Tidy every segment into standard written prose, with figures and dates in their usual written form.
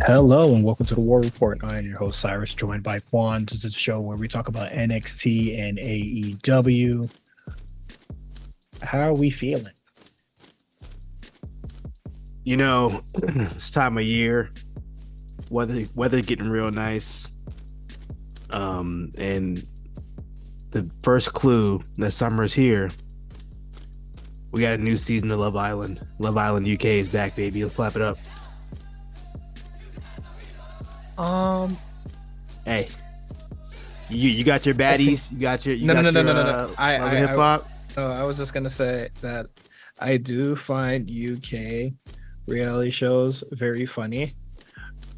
Hello and welcome to the War Report. I am your host Cyrus, joined by Quan. This is a show where we talk about NXT and AEW. How are we feeling? It's time of year. Weather getting real nice. And the first clue that summer's here. We got a new season of Love Island. Love Island UK is back, baby. Let's clap it up. Hey, you got your baddies. You got your No. hip hop. I was just gonna say that I do find UK reality shows very funny.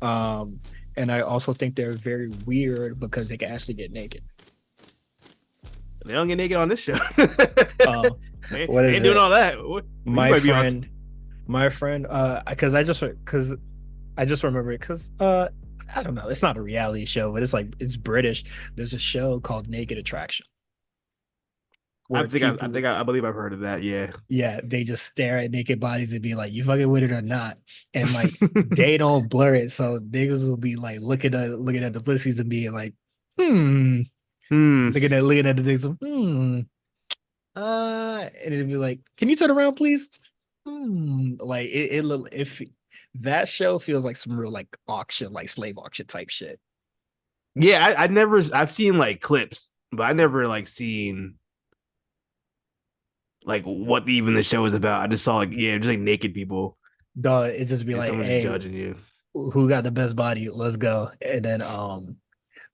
And I also think they're very weird because they can actually get naked. They don't get naked on this show. What is ain't doing it? all that. My friend, because I just remember it because I don't know, it's not a reality show, but it's British. There's a show called Naked Attraction. I believe I've heard of that. Yeah. Yeah, they just stare at naked bodies and be like, "You fucking with it or not?" And like they don't blur it, so niggas will be like looking at the pussies and being like, "Hmm." Hmm. Looking at the dicks, and it'd be like, "Can you turn around, please?" Like if that show feels like some real like auction, like slave auction type shit. Yeah, I've seen like clips, but I never like seen like what even the show is about. I just saw just like naked people Duh, it just be and like, someone's "Hey, judging you. who got the best body? Let's go." And then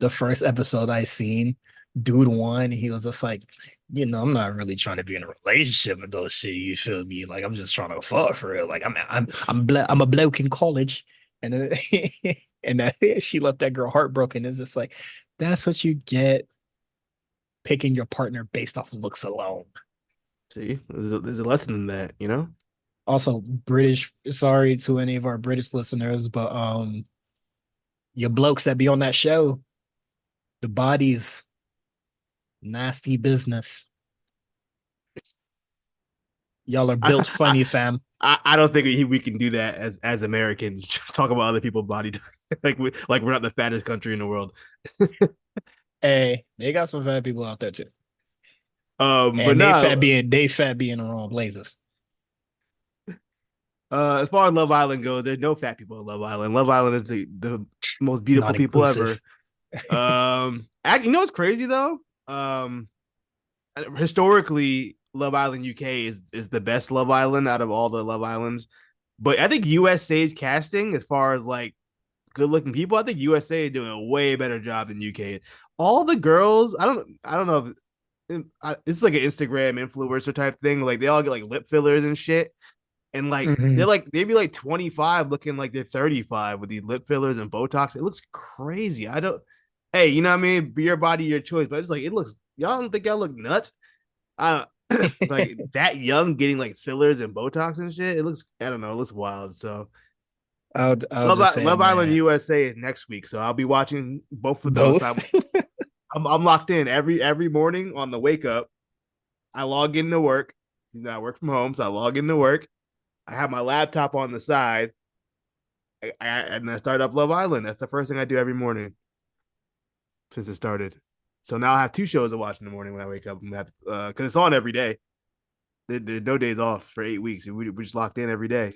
the first episode I seen, dude won. He was just like, I'm not really trying to be in a relationship with those shit. You feel me? Like I'm just trying to fuck for it. Like I'm a bloke in college, and she left that girl heartbroken. It's just like that's what you get picking your partner based off looks alone. See, there's a lesson in that, you know? Also, British. Sorry to any of our British listeners, but your blokes that be on that show, the bodies, nasty business. Y'all are built I, funny, fam. I don't think we can do that as Americans. Talk about other people's body like we're not the fattest country in the world. Hey, they got some fat people out there too, But and no, they fat being in the wrong places. as far as Love Island goes, there's no fat people in Love Island. Love Island is the most beautiful Not people ever. inclusive. What's crazy though? Um, Historically, Love Island UK is the best Love Island out of all the Love Islands. But I think USA's casting, as far as like good looking people, I think USA is doing a way better job than UK. All the girls, I don't know if it's like an Instagram influencer type thing. Like they all get like lip fillers and shit. And like Mhm. they'd be like 25 looking like they're 35 with these lip fillers and Botox. It looks crazy. I don't Hey, you know what I mean? Be your body, your choice. But it's like it looks y'all don't think y'all look nuts? I don't like that young getting like fillers and Botox and shit. It looks I don't know, it looks wild. So I was just saying, Love Island man, USA is next week. So I'll be watching both of those. both. I'm locked in every morning on the wake up. I log into work. I work from home, so I log into work. I have my laptop on the side, and I start up Love Island. That's the first thing I do every morning since it started. So now I have two shows to watch in the morning when I wake up. Because it's on every day. There's no days off for 8 weeks. We're just locked in every day.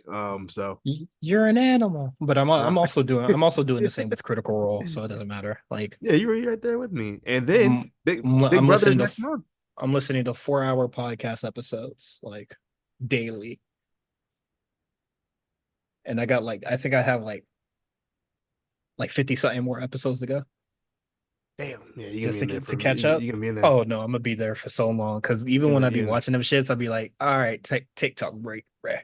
You're an animal, but Uh, I'm also doing the same with Critical Role, so it doesn't matter. Like yeah, you were right there with me. And then I'm, Big I'm Brother is listening to next month. I'm listening to 4-hour podcast episodes like daily, and I think I have like 50 something more episodes to go Damn, yeah, you're gonna just be in there to for catch up. you're gonna be in there. Oh no, I'm gonna be there for so long because even when I be watching them shits, I'll be like, all right, take TikTok break, bruh.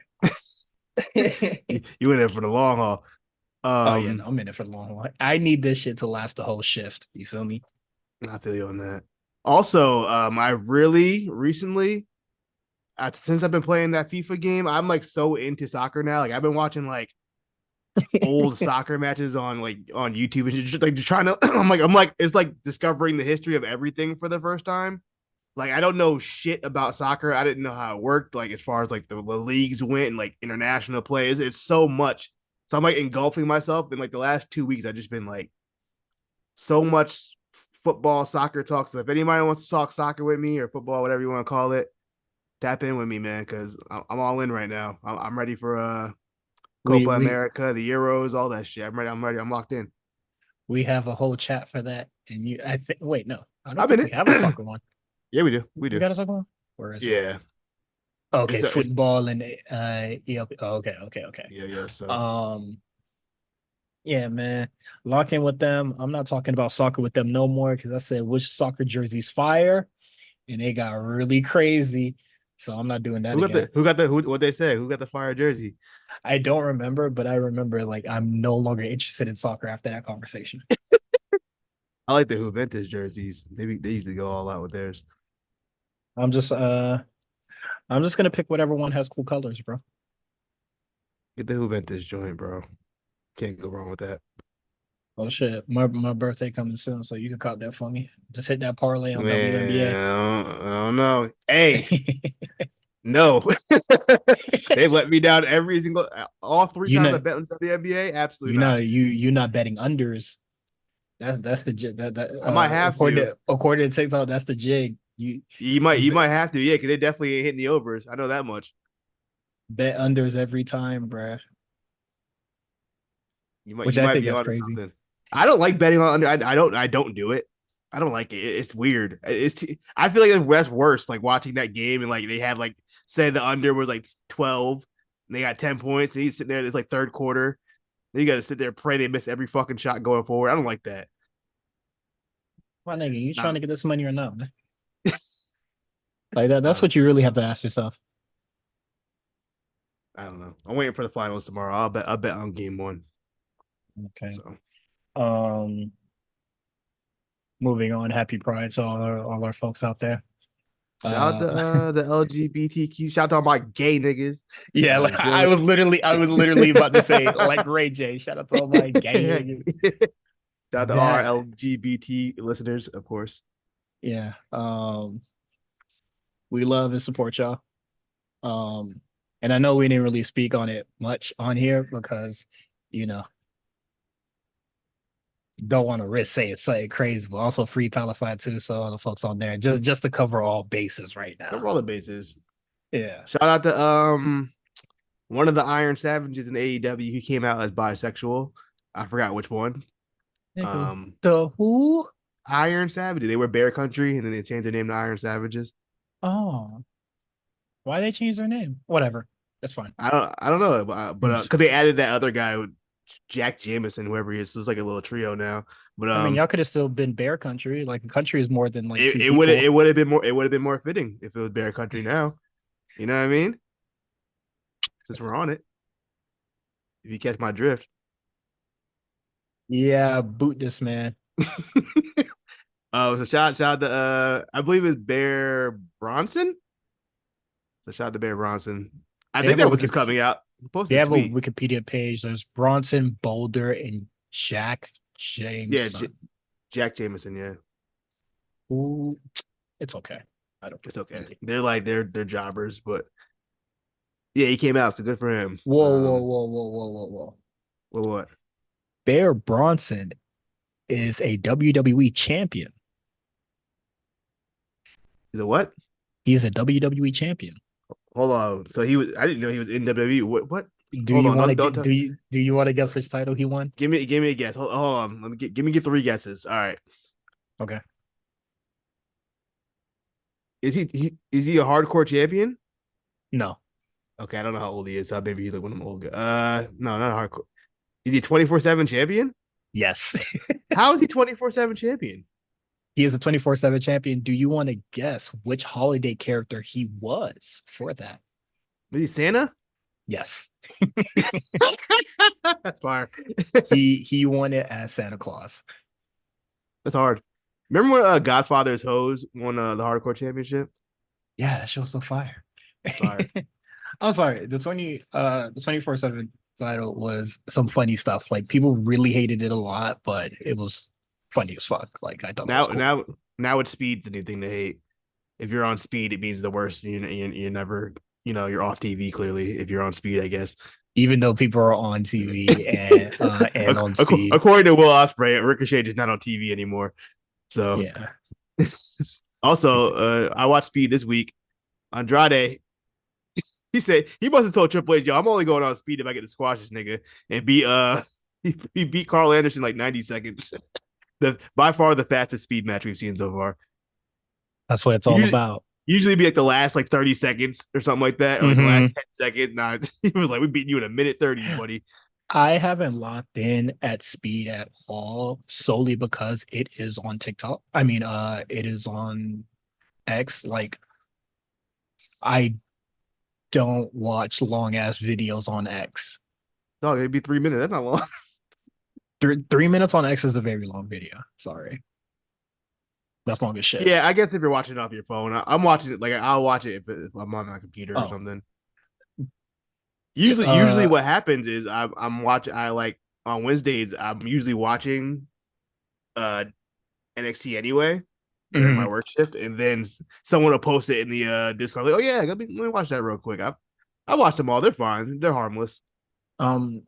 You in there for the long haul. Oh yeah, no, Um, I'm in it for the long haul. I need this shit to last the whole shift. You feel me? I feel you on that. Also, I really recently, since I've been playing that FIFA game, I'm like so into soccer now. Like I've been watching like old soccer matches on YouTube and just trying to. I'm like it's like discovering the history of everything for the first time. Like I don't know shit about soccer. I didn't know how it worked. Like as far as like the leagues went and like international plays, it's so much. So I'm like engulfing myself. In like the last 2 weeks, I've just been like so much football, soccer talk. So if anybody wants to talk soccer with me or football, whatever you want to call it, tap in with me, man, because I'm all in right now. I'm ready for We Copa we America, the Euros, all that shit. I'm ready. I'm ready. I'm locked in. we have a whole chat for that. And you I think wait, no, I don't I'm in think we have a it. soccer one. Yeah, we do. We We do. got a soccer one? Where is it? Yeah. Okay, It's football and ELP. Oh, okay. yeah. So Um yeah, man. Lock in with them. I'm not talking about soccer with them no more because I said which soccer jerseys fire and they got really crazy. So I'm not doing that again. what they say? Who got the fire jersey? I don't remember, but I remember like I'm no longer interested in soccer after that conversation. I like the Juventus jerseys. They usually go all out with theirs. I'm just uh I'm just gonna pick whatever one has cool colors, bro. Get the Juventus joint, bro. Can't go wrong with that. Oh shit. My birthday coming soon, so you can cop that for me. Just hit that parlay on WNBA. Man, I don't know. Hey, no. They've let me down every single all three you times I know bet on WNBA. Absolutely you know not. you're not betting unders. That's the that I might have to. according to TikTok, that's the jig. You might have to, yeah, because they definitely ain't hitting the overs. I know that much. bet unders every time, bruh. Which You I might think be that's onto crazy. something. I don't like betting on under. I don't do it. I don't like it. It's weird. I feel like that's worse. Like watching that game and like they had like say the under was like 12 and they got 10 points and he's sitting there. It's like third quarter. Then you got to sit there and pray they miss every fucking shot going forward. I don't like that. My nigga, you trying Nah. to get this money or not, man? Like that's I what you really have to ask yourself. don't know. I'm waiting for the finals tomorrow. I'll bet on game one. Okay. So Um, moving on. Happy Pride to all our folks out there. shout out to Uh, the LGBTQ. Shout out to all my gay niggas. yeah, like Join. I was literally about to say like Ray J. Shout out to all my gay niggas. Shout out to our That LGBT listeners, of course. yeah. We love and support y'all. And I know we didn't really speak on it much on here because you know don't want to risk saying something crazy, but also free Palestine too. So the folks on there just to cover all bases right now. Cover all the bases. Yeah. Shout out to one of the Iron Savages in AEW who came out as bisexual. I forgot which one. Nigga, Um, the who? Iron Savage. They were Bear Country, and then they changed their name to Iron Savages. Oh, why they change their name? Whatever. That's fine. I don't know, but because they added that other guy, Jack Jameson, whoever he is, so it's like a little trio now. But I mean, y'all could have still been Bear Country. Like a country is more than like two it people. would have been more fitting if it was Bear Country now. You know what I mean? Since we're on it, if you catch my drift. Yeah, boot this man. So shout out to I believe it's Bear Bronson. So shout out to Bear Bronson. I They think have a that was just coming out. He they posted a have a tweet. Wikipedia page. There's Bronson, Boulder, and Jack Yeah, Jameson. Jack Jameson. Yeah, Ooh, it's okay. I don't it's okay. really. They're like they're jobbers, but yeah, he came out, so good for him. Whoa. What? Bear Bronson is a WWE champion. Is it what? He is a WWE champion. Hold on. So he was. I didn't know he was in WWE. What? Do Hold you on. want to Don't get do you want to guess which title he won? give me a guess. Hold on. Let me get three guesses. All right. Okay. Is he a hardcore champion? No. Okay, I don't know how old he is. So maybe he's like one of them old guys. No, not hardcore. Is he 24/7 champion? Yes. How is he 24/7 champion? He is a 24/7 champion. Do you want to guess which holiday character he was for that? Is he Santa? Yes. That's fire. He won it as Santa Claus. That's hard. Remember when Godfather's Hose won the hardcore championship? Yeah, that show was so fire. Fire. I'm sorry. The 24/7 title was some funny stuff. Like people really hated it a lot, but it was funny as fuck. Like I thought that was Now cool. now now it's speed's the new thing to hate. If you're on speed, it means the worst. You never you're off TV clearly if you're on speed, I guess. even though people are on TV and on speed. According to Will Ospreay, Ricochet is not on TV anymore. So Yeah. also, I watched Speed this week. Andrade, he said he must have told Triple H, "Yo, I'm only going on Speed if I get to squash this nigga." And beat he beat Carl Anderson like 90 seconds. The by far the fastest Speed match we've seen so far. That's what it's all Usually, about. usually be like the last like 30 seconds or something like that, or like the last Hmm 10 seconds. Nah, he was like, "We beating you in a minute 30, buddy." I haven't locked in at speed at all solely because it is on TikTok. I mean, it is on X. Like, I don't watch long ass videos on X. Dog, it'd be 3 minutes. That's not long. 3 minutes on X is a very long video. Sorry, that's long as shit. Yeah, I guess if you're watching it off your phone, I'm watching it. Like I'll watch it if I'm on my computer or Oh, something. t- Usually uh, what happens is I'm watching. I like on Wednesdays. I'm usually watching uh NXT anyway during my mhm. work shift, and then someone will post it in the Discord. Like, oh yeah, let me watch that real quick. I watched them all. They're fine. They're harmless. um,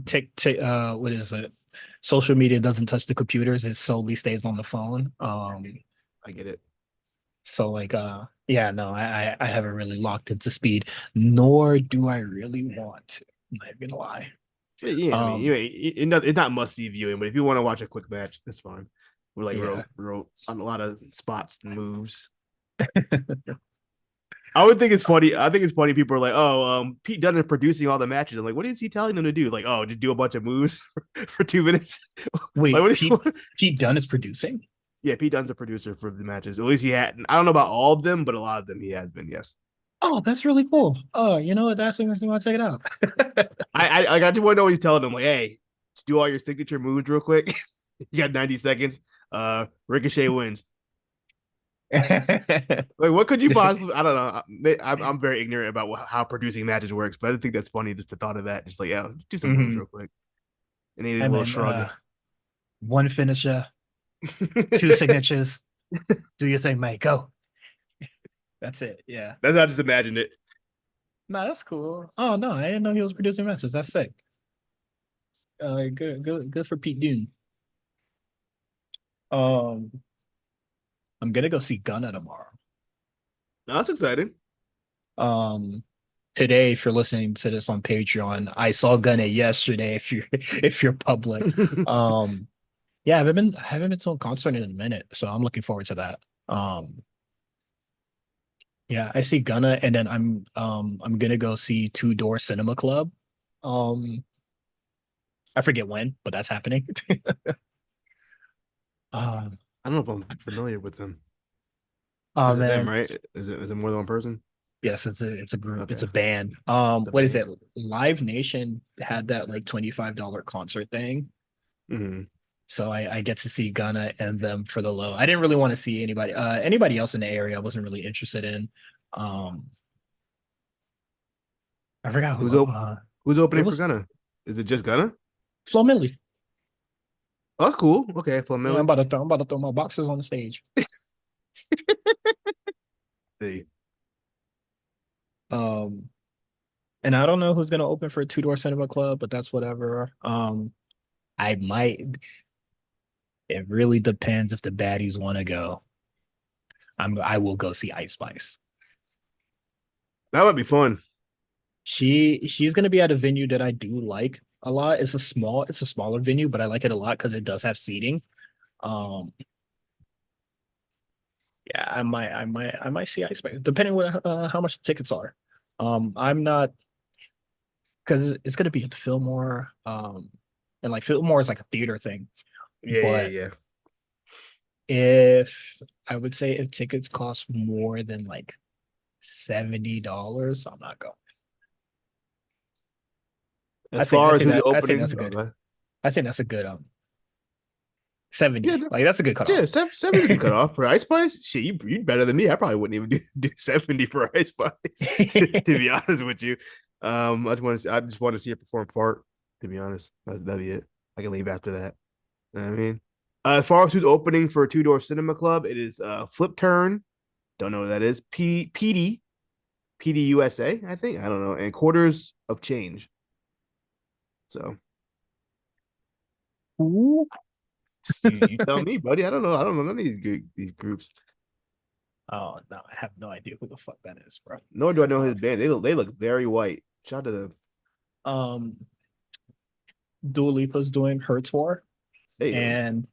take what is it? Social media doesn't touch the computers; it solely stays on the phone. I get it. So like yeah, no, I haven't really locked into speed, nor do I really want to. I'm not even gonna lie. Yeah, I mean, Um it's not must see viewing, but if you want to watch a quick match, that's fine. We're like yeah. wrote on a lot of spots and moves. I would think it's funny. I think it's funny. People are like, "Oh, Pete Dunne is producing all the matches." I'm like, "What is he telling them to do?" Like, "Oh, to do a bunch of moves for 2 minutes." Like, Wait, what? Do you want? Pete Dunne is producing? Yeah, Pete Dunne's a producer for the matches. At least he had. I don't know about all of them, but a lot of them he has been. Yes. Oh, that's really cool. Oh, you know what? That's what makes me want to check it out. I just want to know what he's telling them. Like, hey, just do all your signature moves real quick. You got 90 seconds. Ricochet wins. Like, what could you possibly? I don't know. I'm very ignorant about how producing matches works, but I think that's funny just the thought of that. Just like, yeah, do some moves hmm real quick, and then a Hey little man, shrug. one finisher, two That's signatures. Do your thing, mate. Go. That's it. Yeah. how I just imagined it. No, that's cool. Oh no, I didn't know he was producing matches. That's sick. Good for Pete Dunne. Um, I'm gonna go see Gunna tomorrow. That's exciting. Um, today, if you're listening to this on Patreon, I saw Gunna yesterday. If you're if you're public, um, yeah, I haven't been to a concert in a minute, so I'm looking forward to that. Um, yeah, I see Gunna, and then I'm gonna go see Two Door Cinema Club. Um, I forget when, but that's happening. Um, I don't know if I'm familiar with them. oh Is it them? man, Right? Is it more than one person? yes, it's a group, it's Okay, a band. it's a What is it? band. Live Nation had that like $25 concert thing. Mm-hmm. So I get to see Ghana and them for the low. I didn't really want to see anybody else in the area. I wasn't really interested in. Um, I forgot who. Who's op- Who's It opening for was Gunna? Is it just Gunna? Flo Milli. Oh, that's cool. Okay, Yeah, Flamilli. I'm about to throw my boxers on the stage. See, Um, and I don't know who's gonna open for Two Door Cinema Club, but that's whatever. I might. It really depends if the baddies want to go. I will go see Ice Spice. that might be fun. She's gonna be at a venue that I do like a lot. It's a smaller venue, but I like it a lot because it does have seating. Um, yeah, I might see Ice Spice depending what how much the tickets are. I'm not because it's gonna be at the Fillmore. And like Fillmore is like a theater thing, Yeah, yeah, but yeah. if I would say if tickets cost more than like $70, I'm not going. As far as who's I think that's opening, a good. okay. I think that's a good 70. Yeah, no, Like that's a good yeah, cutoff. 70's a good cutoff for Ice Spice. Shit, you better than me. I probably wouldn't even do 70 for Ice Spice. To be honest with you, I just want to see it perform part. To be honest, that'd be it. I can leave after that. You know what I mean? As far as who's opening for Two Door Cinema Club, it is Flip Turn. Don't know what that is. PD USA, I think. I don't know. And Quarters of Change. So Ooh. you tell me, buddy. I don't know none of these groups. Oh no, I have no idea who the fuck that is, bro. Nor do I know Uh, his band. They look very white. Shout out to them. um, Dua Lipa's doing her tour, There you go. and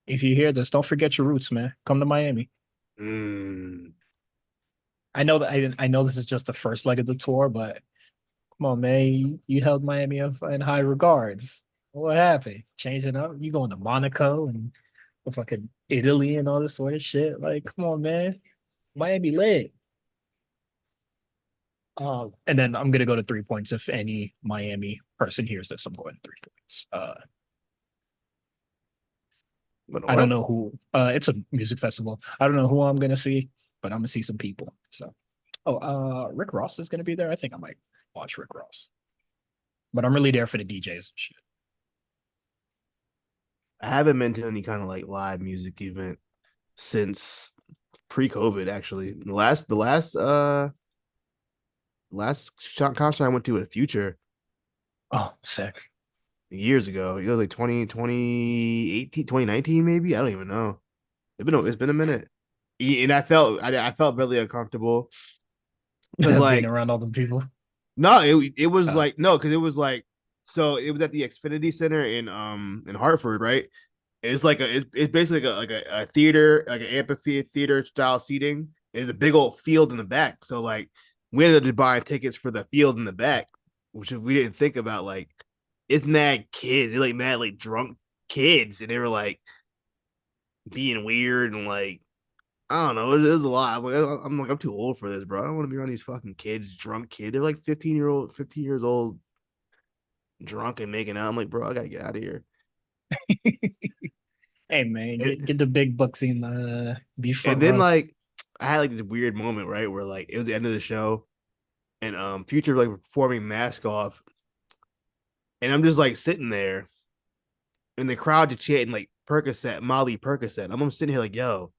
if you hear this, don't forget your roots, man. Come to Miami. Mm. I know that I know this is just the first leg of the tour, but come on, man. You held Miami in high regards. What happened? Changing up? You going to Monaco and fucking Italy and all this sort of shit? Like, come on, man. Miami lit. And then I'm gonna go to 3 points if any Miami person hears this. I'm going to 3 points. But I don't what? know who. It's a music festival. I don't know who I'm gonna see, but I'm gonna see some people. So, Rick Ross is gonna be there. I think I might watch Rick Ross, but I'm really there for the DJs and shit. I haven't been to any kind of like live music event since pre-COVID. Actually, the last concert I went to with Future Oh, sick. years ago. It was like 2018, 2019, maybe. I don't even know. It's been a minute, and I felt really uncomfortable because Being like around all the people. no, it was Uh, like no, because it was like so it was at the Xfinity Center in Hartford, right? It's basically like a theater, like an amphitheater style seating. There's a big old field in the back. So like we ended up buying tickets for the field in the back, which we didn't think about. Like it's mad kids, they're like mad like drunk kids, and they were like being weird and like I don't know. It was a lot. I'm too old for this, bro. I don't want to be around these fucking kids, drunk kid. They're like 15 years old, drunk and making out. I'm like, bro, I gotta get out of here. hey man, And, get the big bucks in. Be and front then row. like I had like this weird moment, right, where like it was the end of the show, and Future like performing Mask Off, and I'm just like sitting there, and the crowd just chanting like Percocet, Molly Percocet. I'm sitting here like, yo,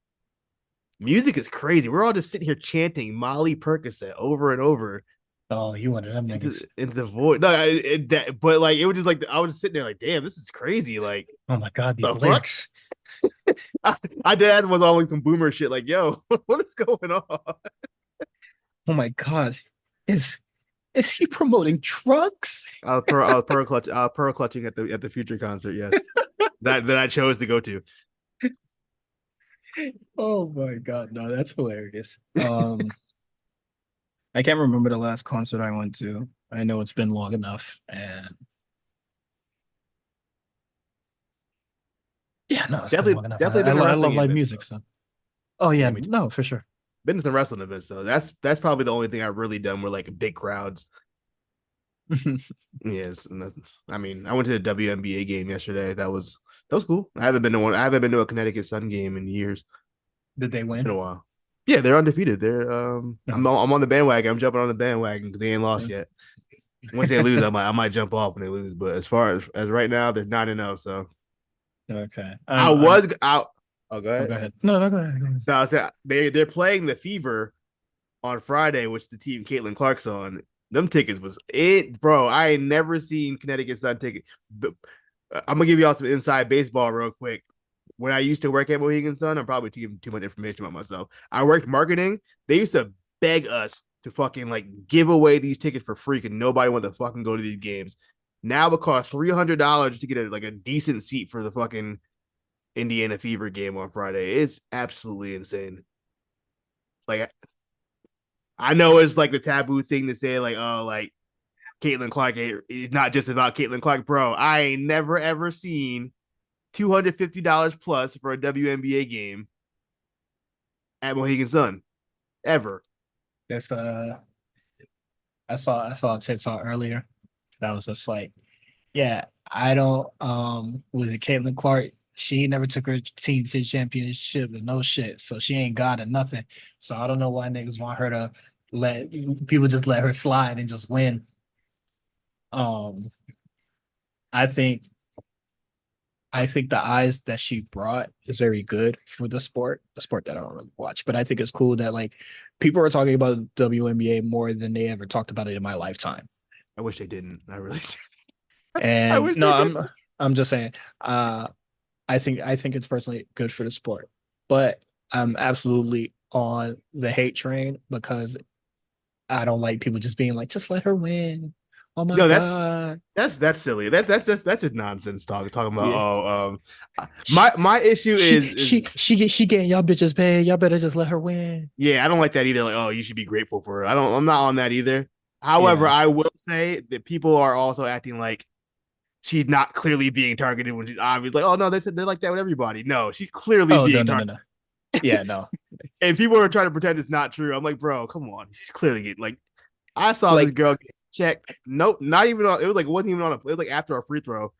music is crazy. We're all just sitting here chanting Molly Percocet over and over Oh, you one of them into niggas. into the void. No, but like it was just like I was just sitting there like, damn, this is crazy. Like Oh my god, these the fuck. lyrics. I dad was all like some boomer shit. Like, yo, what is going on? Oh my god, is is he promoting drugs? I was pearl clutching at the Future concert. Yes, that I chose to go to. Oh my god, no, that's hilarious. I can't remember the last concert I went to. I know it's been long enough, and yeah, no, it's been Definitely, long enough. definitely been to I wrestling love live events music, though. so. Oh yeah, Yeah, me too. no, for sure. Been to some wrestling events though. That's probably the only thing I've really done where like big crowds. Yes, I mean, I went to the WNBA game yesterday. That was cool. I haven't been to one. I haven't been to a Connecticut Sun game in years. Did they Been win? a while. Yeah, they're undefeated. No. I'm on the bandwagon. I'm jumping on the bandwagon because they ain't lost Okay. yet. Once they lose, I might jump off when they lose. But as far as right now, they're 9-0. So Okay. I was out. Oh, go Oh, ahead. go ahead. No, no, go ahead. Go ahead. No, I said they're playing the Fever on Friday, which the team Caitlin Clark's on. Them tickets was it, bro. I ain't never seen Connecticut Sun ticket. But I'm gonna give y'all some inside baseball real quick. When I used to work at Mohegan Sun, I'm probably giving too much information about myself. I worked marketing. They used to beg us to fucking like give away these tickets for free because nobody wanted to fucking go to these games. Now it costs $300 to get a decent seat for the fucking Indiana Fever game on Friday. It's absolutely insane. Like I know it's like the taboo thing to say, like, oh, like Caitlin Clark, it's not just about Caitlin Clark, bro. I ain't never ever seen $250 plus for a WNBA game at Mohegan Sun ever. This I saw a TikTok earlier that was just like, yeah, I don't was it Caitlin Clark? She never took her team to the championship and no shit. So she ain't got it, nothing. So I don't know why niggas want her to let people just let her slide and just win. Um I think I think the eyes that she brought is very good for the sport that I don't really watch. But I think it's cool that like people are talking about WNBA more than they ever talked about it in my lifetime. I wish they didn't. I really I And wish no, they didn't. I'm just saying, uh, I think it's personally good for the sport, but I'm absolutely on the hate train because I don't like people just being like, just let her win. Oh my No, God. that's silly. That's just nonsense talking about Yeah. my issue She getting y'all bitches paid. Y'all better just let her win. yeah, I don't like that either. Like, oh, you should be grateful for her. I'm not on that either. However, Yeah. I will say that people are also acting like she's not clearly being targeted when she's obvious. Like, oh no, they're like that with everybody. No, she's clearly Oh, no, being no, no, targeted. no. Yeah, no. And people are trying to pretend it's not true. I'm like, bro, come on. She's clearly getting like I saw this Like, girl get checked. Nope, not even on it was like it wasn't even on a it was like after a free throw.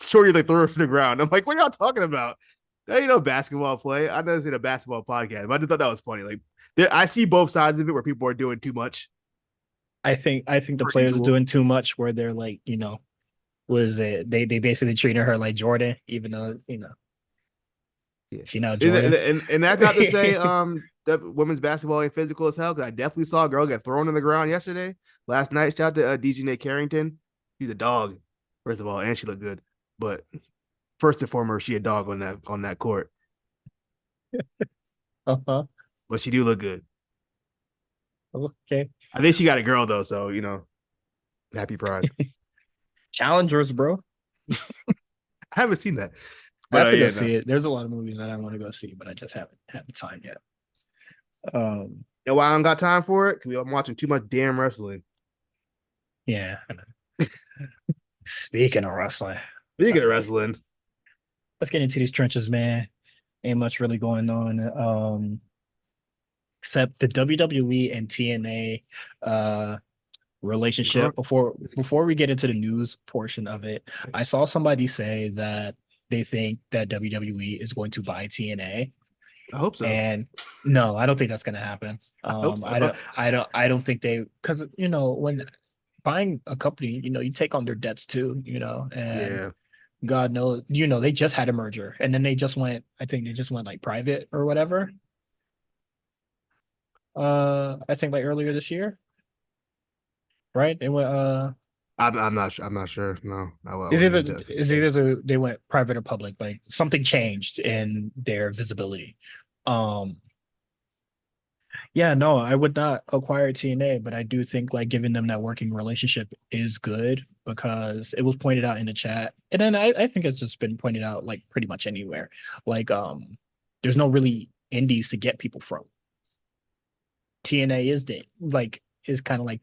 Shorty like threw her to the ground. I'm like, what are y'all talking about? That ain't no basketball play. I never seen a basketball podcast, but I just thought that was funny. Like I see both sides of it where people are doing too much I think the per players are usual. doing too much where they're like, was it they basically treated her like Jordan, even though, Yeah. she not And, Jordan. and that's not to say that women's basketball ain't physical as hell, because I definitely saw a girl get thrown in the ground yesterday. Last night, shout out to DJ Carrington. She's a dog, first of all, and she looked good. But first and foremost, she a dog on that court. Uh-huh. But she do look good. Okay. I think she got a girl though, so happy pride. Challengers, bro. I haven't seen that, I but have to go yeah, no. see it. There's a lot of movies that I want to go see, but I just haven't had the time yet. Um, You know why I don't got time for it? Because I'm watching too much damn wrestling. yeah. Speaking of wrestling, Speaking uh, of wrestling, let's get into these trenches, man. Ain't much really going on. Except the WWE and TNA relationship. girl, Before we get into the news portion of it, I saw somebody say that they think that WWE is going to buy TNA. I hope so. And no, I don't think that's gonna happen. I hope so. I don't think they, because when buying a company, you take on their debts too, and Yeah, God knows, they just had a merger and then I think they just went like private or whatever. I think like earlier this year, right? They went I'm not sure. I'm not sure. No, I is wasn't either in depth. is either they went private or public, like something changed in their visibility. Um Yeah, no, I would not acquire TNA, but I do think like giving them that working relationship is good because it was pointed out in the chat. And then I think it's just been pointed out like pretty much anywhere. Like there's no really indies to get people from. TNA is kind of like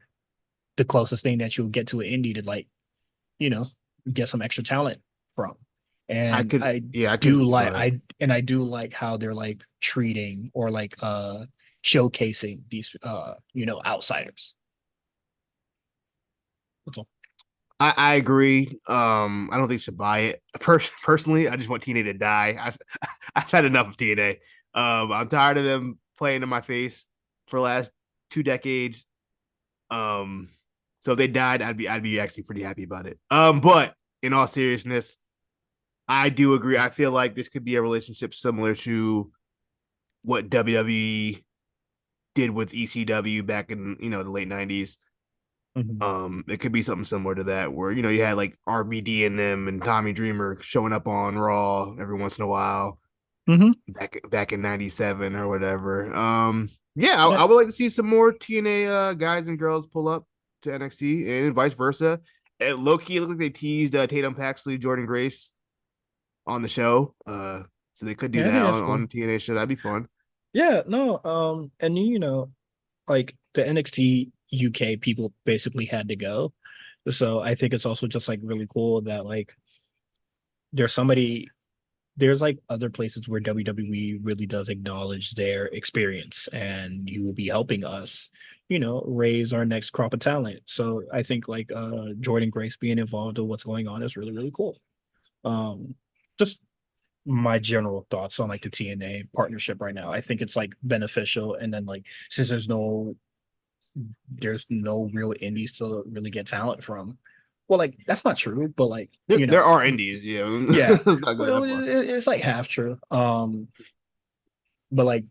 the closest thing that you'll get to an indie to like, you know, get some extra talent from. I And could, yeah, I could go ahead. I do like how they're like treating or like showcasing these outsiders. That's all. I agree. I don't think should buy it. Personally, I just want TNA to die. I've had enough of TNA. I'm tired of them playing in my face for the last 2 decades. Um, so if they died, I'd be actually pretty happy about it. But in all seriousness, I do agree. I feel like this could be a relationship similar to what WWE did with ECW back in the late '90s. Mhm. It could be something similar to that, where you had like RBD and them and Tommy Dreamer showing up on Raw every once in a while, Mhm. back in '97 or whatever. Yeah, And I would like to see some more TNA guys and girls pull up to NXT and vice versa. Low key, it looked like they teased Tatum Paxley, Jordan Grace on the show. So they could do yeah, I that think that's on cool. the TNA show. That'd be fun. Yeah, no, and like the NXT UK people basically had to go. So I think it's also just like really cool that like there's somebody there's like other places where WWE really does acknowledge their experience and you will be helping us, raise our next crop of talent. So I think like Jordan Grace being involved in what's going on is really, really cool. Just my general thoughts on like the TNA partnership right now. I think it's like beneficial. And then like since there's no real indies to really get talent from. Well, like that's not true, but like, There are indies, yeah. yeah. Let's not go Well, that far. it's like half true. But like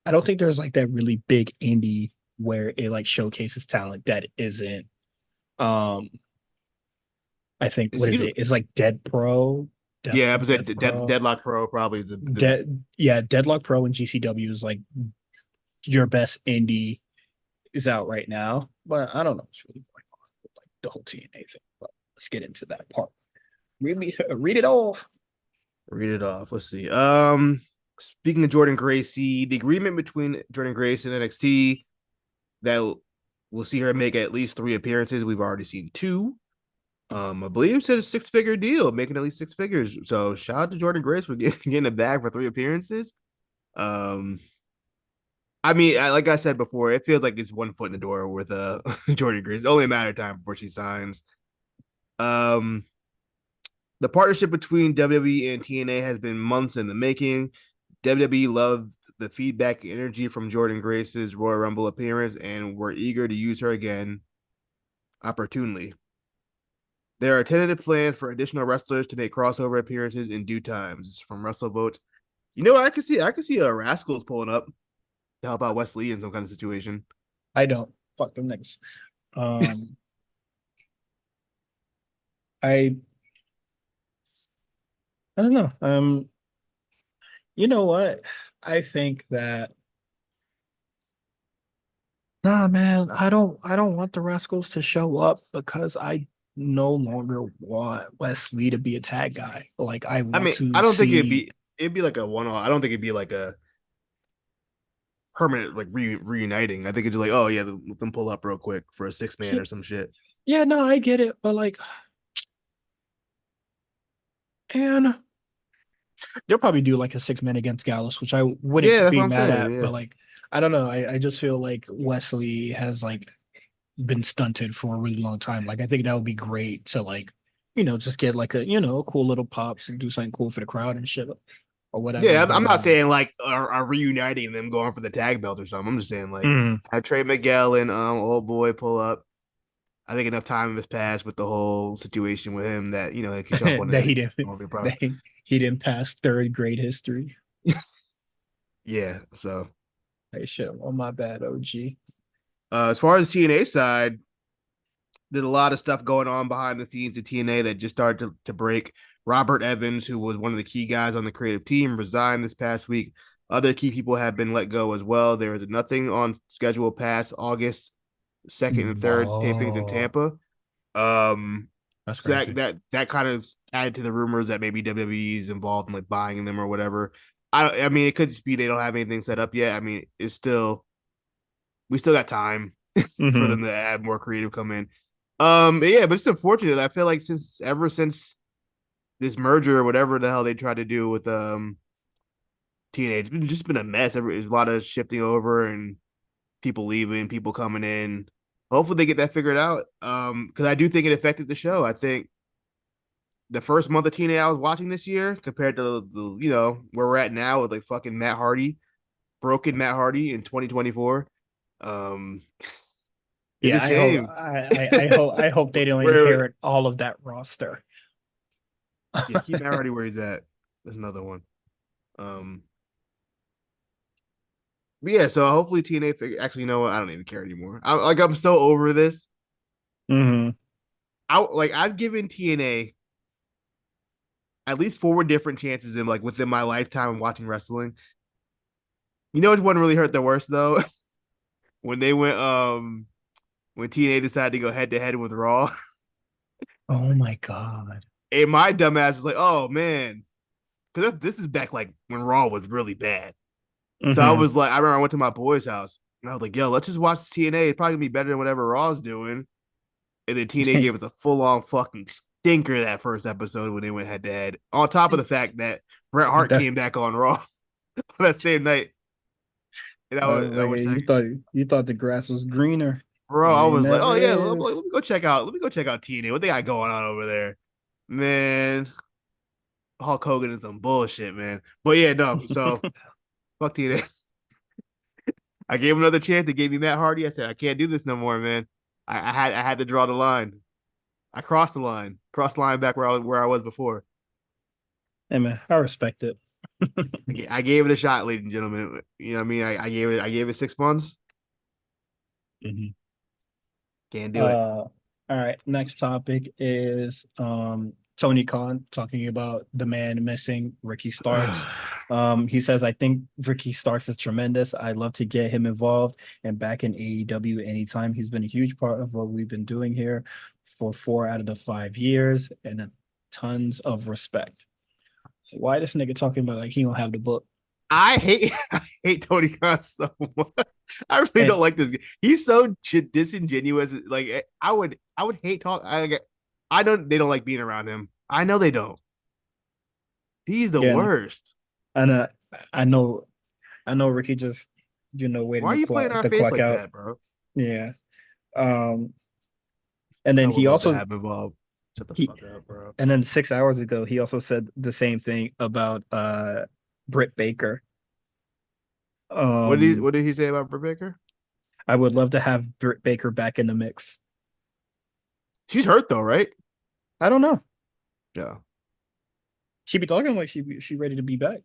I don't think there's like that really big indie where it like showcases talent that isn't Um, I think It's what is you. it? It's like Dead Pro, Yeah, I was Death Pro, Deadlock Pro probably the Deadlock Pro and GCW is like your best indie is out right now. But I don't know what's really going on with like the whole TNA thing. But let's get into that part. Read it off. read it off. Let's see. Speaking of Jordan Gracie, the agreement between Jordan Gracie and NXT that we'll see her make at least 3 appearances. We've already seen 2. I believe it said a 6-figure deal, making at least 6 figures. So shout out to Jordan Grace for getting a bag for 3 appearances. Um, I mean, like I said before, it feels like it's one foot in the door with Jordan Grace. It's only a matter of time before she signs. Um, the partnership between WWE and TNA has been months in the making. WWE loved the feedback and energy from Jordan Grace's Royal Rumble appearance, and we're eager to use her again opportunely. There are tentative plans for additional wrestlers to make crossover appearances in due time. This is from WrestleVote. You know, I could see a Rascals pulling up to help out Wesley in some kind of situation. I don't. Fuck them niggas. Um, I I don't know. You know what? I think that nah, man. I don't want the Rascals to show up because I no longer want Wesley to be a tag guy. Like I I want mean, to I don't think see. it'd be like a one off. I don't think it'd be like a permanent like reuniting. I think it's just like, oh yeah, let them pull up real quick for a 6 man or some shit. Yeah, no, I get it, but like, and they'll probably do like a 6 man against Gallus, which I Yeah, wouldn't that's what be I'm mad saying. at. Yeah, But like, I don't know. I just feel like Wesley has like been stunted for a really long time. Like, I think that would be great to like, just get like a cool little pops and do something cool for the crowd and shit or whatever. yeah. I'm But not saying like are reuniting them going for the tag belt or something. I'm just saying like mm, have Trey Miguel and old boy pull up. I think enough time has passed with the whole situation with him that he can show up on the that he next didn't movie, bro. that he didn't pass third grade history. Yeah. So Hey shit, oh my bad, OG. as far as the TNA side, there's a lot of stuff going on behind the scenes at TNA that just started to break. Robert Evans, who was one of the key guys on the creative team, resigned this past week. Other key people have been let go as well. There is nothing on schedule past August 2nd and 3rd tapings in Oh, Tampa. Um, that's so crazy. that kind of added to the rumors that maybe WWE is involved in like buying them or whatever. I mean, it could just be they don't have anything set up yet. I mean, it's still we still got time for Hmm. them to add more creative come in. But it's unfortunate. I feel like since this merger or whatever the hell they tried to do with teenage, it's just been a mess. There's a lot of shifting over and people leaving, people coming in. Hopefully they get that figured out. Because I do think it affected the show. I think the first month of TNA I was watching this year compared to the where we're at now with like fucking Matt Hardy, broken Matt Hardy in 2024. Um, it's a Yeah, I hope shame. I hope they don't Where inherit all of that roster. Yeah, keep Matt Hardy where he's at. There's another one. Um, but yeah, so hopefully TNA actually, you know what? I don't even care anymore. I'm so over this. Hmm. I've given TNA at least 4 different chances in like within my lifetime of watching wrestling. You know which one really hurt the worst though? when they went when TNA decided to go head to head with Raw. Oh my God. And my dumbass was like, oh man. Because this is back like when Raw was really bad. So I Hmm. was like, I remember I went to my boy's house and I was like, yo, let's just watch TNA. It's probably gonna be better than whatever Raw's doing. And then TNA gave us a full on fucking stinker that first episode when they went head to head. On top of the fact that Bret Hart That, came back on Raw that same night. And I like wish I, you thought the grass was greener, bro, and I it was like, oh never yeah, is. let me go check out, TNA. What they got going on over there, man? Hulk Hogan and some bullshit, man. But yeah, no. So fuck TNA. I gave him another chance. They gave me Matt Hardy. I said, I can't do this no more, man. I had to draw the line. I crossed the line back where I was before. Hey man, I respect it. I gave it a shot, ladies and gentlemen. You know what I mean? I gave it 6 months. Mhm. Can't do it. Uh, All right, next topic is Tony Khan talking about the man missing, Ricky Starks. He says, I think Ricky Starks is tremendous. I'd love to get him involved and back in AEW anytime. He's been a huge part of what we've been doing here for 4 out of the 5 years and tons of respect. Why this nigga talking about like he don't have the book? I hate I hate Tony Khan so much. I really And don't like this guy. He's so disingenuous. Like I would hate talk. I don't. They don't like being around him. I know they don't. He's the yeah, worst. and I know I know Ricky just Why waiting are you playing our the face clock like out. that, bro? Yeah. Um and I then would he love to also have him involved. Shut the he fuck up, bro. and then 6 hours ago he also said the same thing about Britt Baker. What Um did he say about Britt Baker? I would love to have Britt Baker back in the mix. She's hurt though, right? I don't know. Yeah. She be talking like she ready to be back.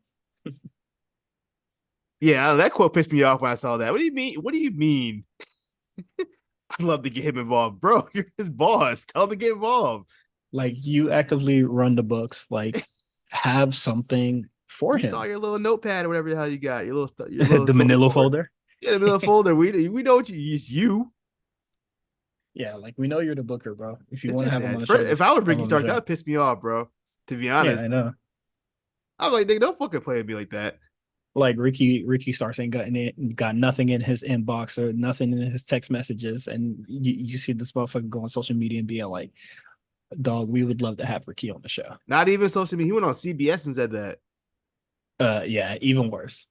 Yeah, that quote pissed me off when I saw that. What do you mean? What do you mean? I'd love to get him involved, bro. You're his boss. Tell him to get involved. Like you actively run the books, like have something for We saw him. your little notepad or whatever the hell you got. Your little The story Manila board. folder. Yeah, the little folder. We know what you. It's you. Yeah, like we know you're the booker, bro. If you It's want to just have him on that. the show, If just I was have him Ricky on the Stark, that show. would piss me off, bro. To be Yeah, I honest, know. I'm like, they don't fucking play with me like that. Like Ricky Starks ain't got nothing in his inbox or nothing in his text messages, and you see this motherfucker go on social media and being like, "Dog, we would love to have Ricky on the show." Not even social media. He went on CBS and said that. Yeah, even worse.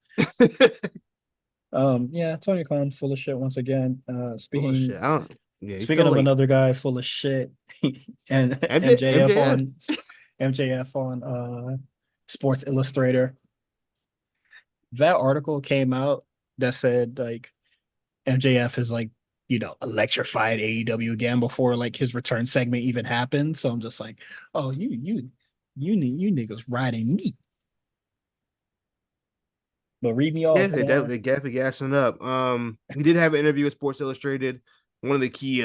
Yeah, Tony Khan full of shit once again. Bullshit. I don't. Yeah, he's Speaking still of like another guy full of shit, and MJF. MJF on Sports Illustrator. That article came out that said like MJF is like, electrified AEW again before like his return segment even happened. So I'm just like, oh, you niggas riding me. But read me Yeah, off, Quan. they definitely gassing up. He did have an interview with Sports Illustrated. One of the key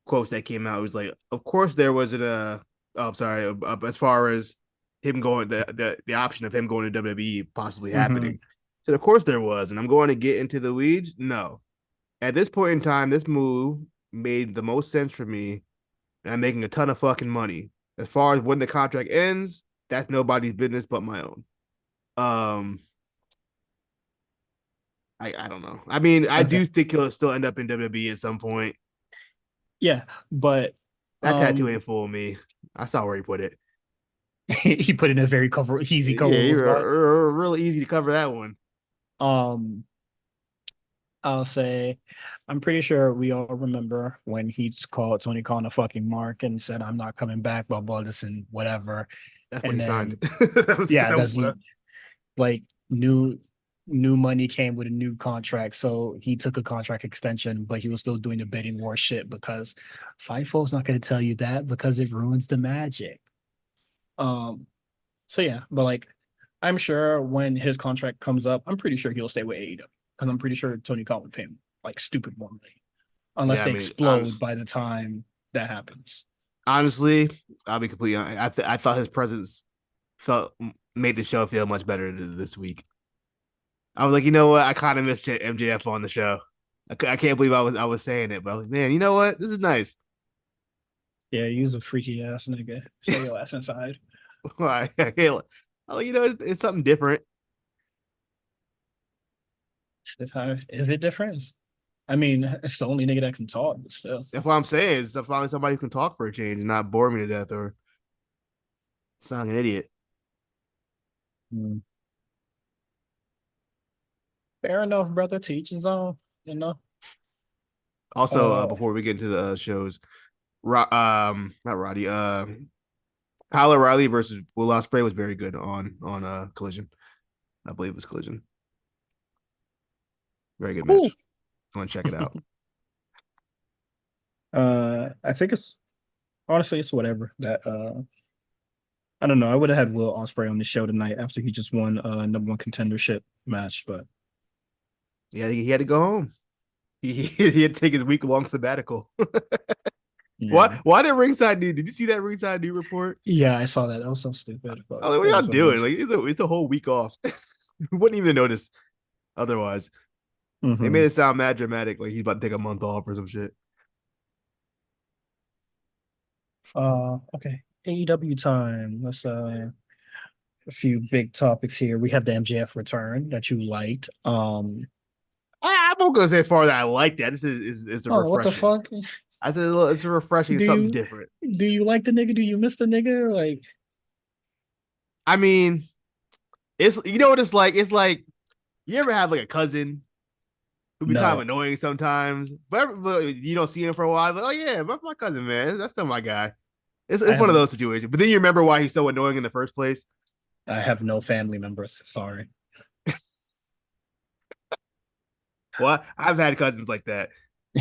quotes that came out was like, "Of course there wasn't a. Oh, I'm sorry. As far as him going, the option of him going to WWE possibly Mm-hmm. happening. So of course there was, and I'm going to get into the weeds. No, at this point in time, this move made the most sense for me, and I'm making a ton of fucking money. As far as when the contract ends, that's nobody's business but my own. Um, I don't know. I mean, I Okay. do think he'll still end up in WWE at some point. Yeah, but That tattoo um ain't fooling me. I saw where he put it. he put in a very easy Yeah, coverable spot. you're really easy to cover that one. Um I'll say, I'm pretty sure we all remember when he called Tony Khan a fucking mark and said, "I'm not coming back," blah blah this and whatever. That's when And he signed. then That yeah, was that's like new money came with a new contract. So he took a contract extension, but he was still doing the bidding war shit because FIFO's not gonna tell you that because it ruins the magic. Um so yeah, but like I'm sure when his contract comes up, I'm pretty sure he'll stay with AEW because I'm pretty sure Tony Khan would pay him like stupid more money unless yeah. I they mean, explode by the time that happens. honestly, I'll be completely honest. I thought his presence felt made the show feel much better this week. I was like, you know what? I kind of missed MJF on the show. I can't believe I was saying it, but I was like, man, you know what? This is nice. Yeah, he was a freaky ass nigga. Stay your ass inside. I can't, you know, it's something different. Is it different? I mean, it's the only nigga that can talk, but still. That's what I'm saying. Is finally somebody who can talk for a change and not bore me to death or sound an idiot. Mm. Fair enough, brother. To each his own, you know. Also, Uh, before we get into the shows, not Roddy, Kyle O'Reilly versus Will Ospreay was very good on Collision. I believe it was Collision. Very good cool. match. I want to check it out. I think it's honestly it's whatever. That I don't know. I would have had Will Ospreay on the show tonight after he just won number one contendership match, but Yeah, he had to go home. He had to take his week long sabbatical. What? Yeah. Why did ringside new? Did you see that ringside new report? Yeah, I saw that. That was so stupid, I but was like, what it are is y'all what it doing? is. Like it's a whole week off. Wouldn't even notice otherwise. They made Hmm. it sound mad dramatic, like he's about to take a month off or some shit. Okay. AEW time. Let's a few big topics here. We have the MJF return that you liked. I'm not gonna say far that I like that. This is a Oh, what the refreshing. fuck? I think it's a refreshing. Do It's something you different. do you like the nigga? Do you miss the nigga? Like, I mean, it's you know what it's like. It's like you ever have like a cousin who be kind of no. annoying sometimes, but you don't see him for a while. Like, oh yeah, my cousin, man, that's still my guy. I It's one have of those situations. But then you remember why he's so annoying in the first place. I have no family members. Sorry. Well, I've had cousins like that.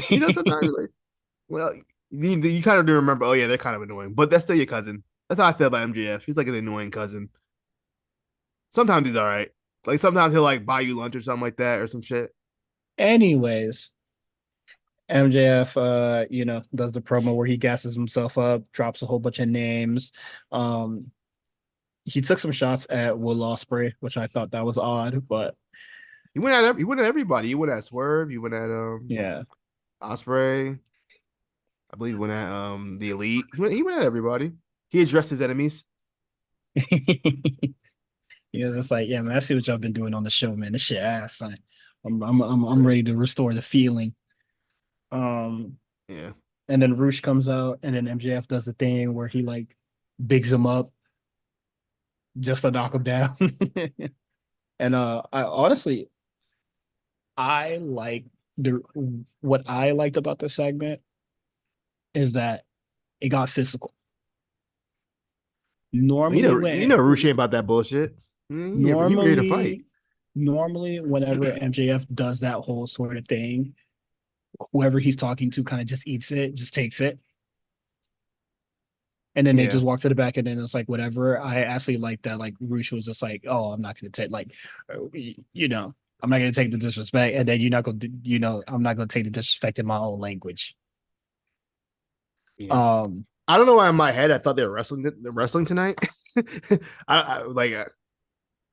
You know, sometimes like, well, you kind of do remember. Oh yeah, they're kind of annoying, but that's still your cousin. That's how I feel about MJF. He's like an annoying cousin. Sometimes he's all right. Like sometimes he'll like buy you lunch or something like that or some shit. Anyways, MJF does the promo where he gasses himself up, drops a whole bunch of names. Um he took some shots at Will Ospreay, which I thought that was odd, but He went at everybody. He went at Swerve. He went at yeah. Osprey. I believe he went at the Elite. He went at everybody. He addressed his enemies. He was just like, yeah, man, I see what y'all been doing on the show, man. This shit ass. I'm ready to restore the feeling. Um, Yeah. and then Roosh comes out, and then MJF does the thing where he like bigs him up just to knock him down. And I honestly I like the what I liked about the segment is that it got physical. Normally You when know, Ruche ain't about that bullshit. He ready to fight. normally normally whenever MJF does that whole sort of thing, whoever he's talking to kind of just eats it, just takes it, and then they Yeah. just walk to the back, and then it's like whatever. I actually like that. Like Roosh was just like, "Oh, I'm not gonna take I'm not gonna take the disrespect, and then you're not gonna, I'm not gonna take the disrespect in my own language." Yeah. Um, I don't know why in my head I thought they were wrestling tonight.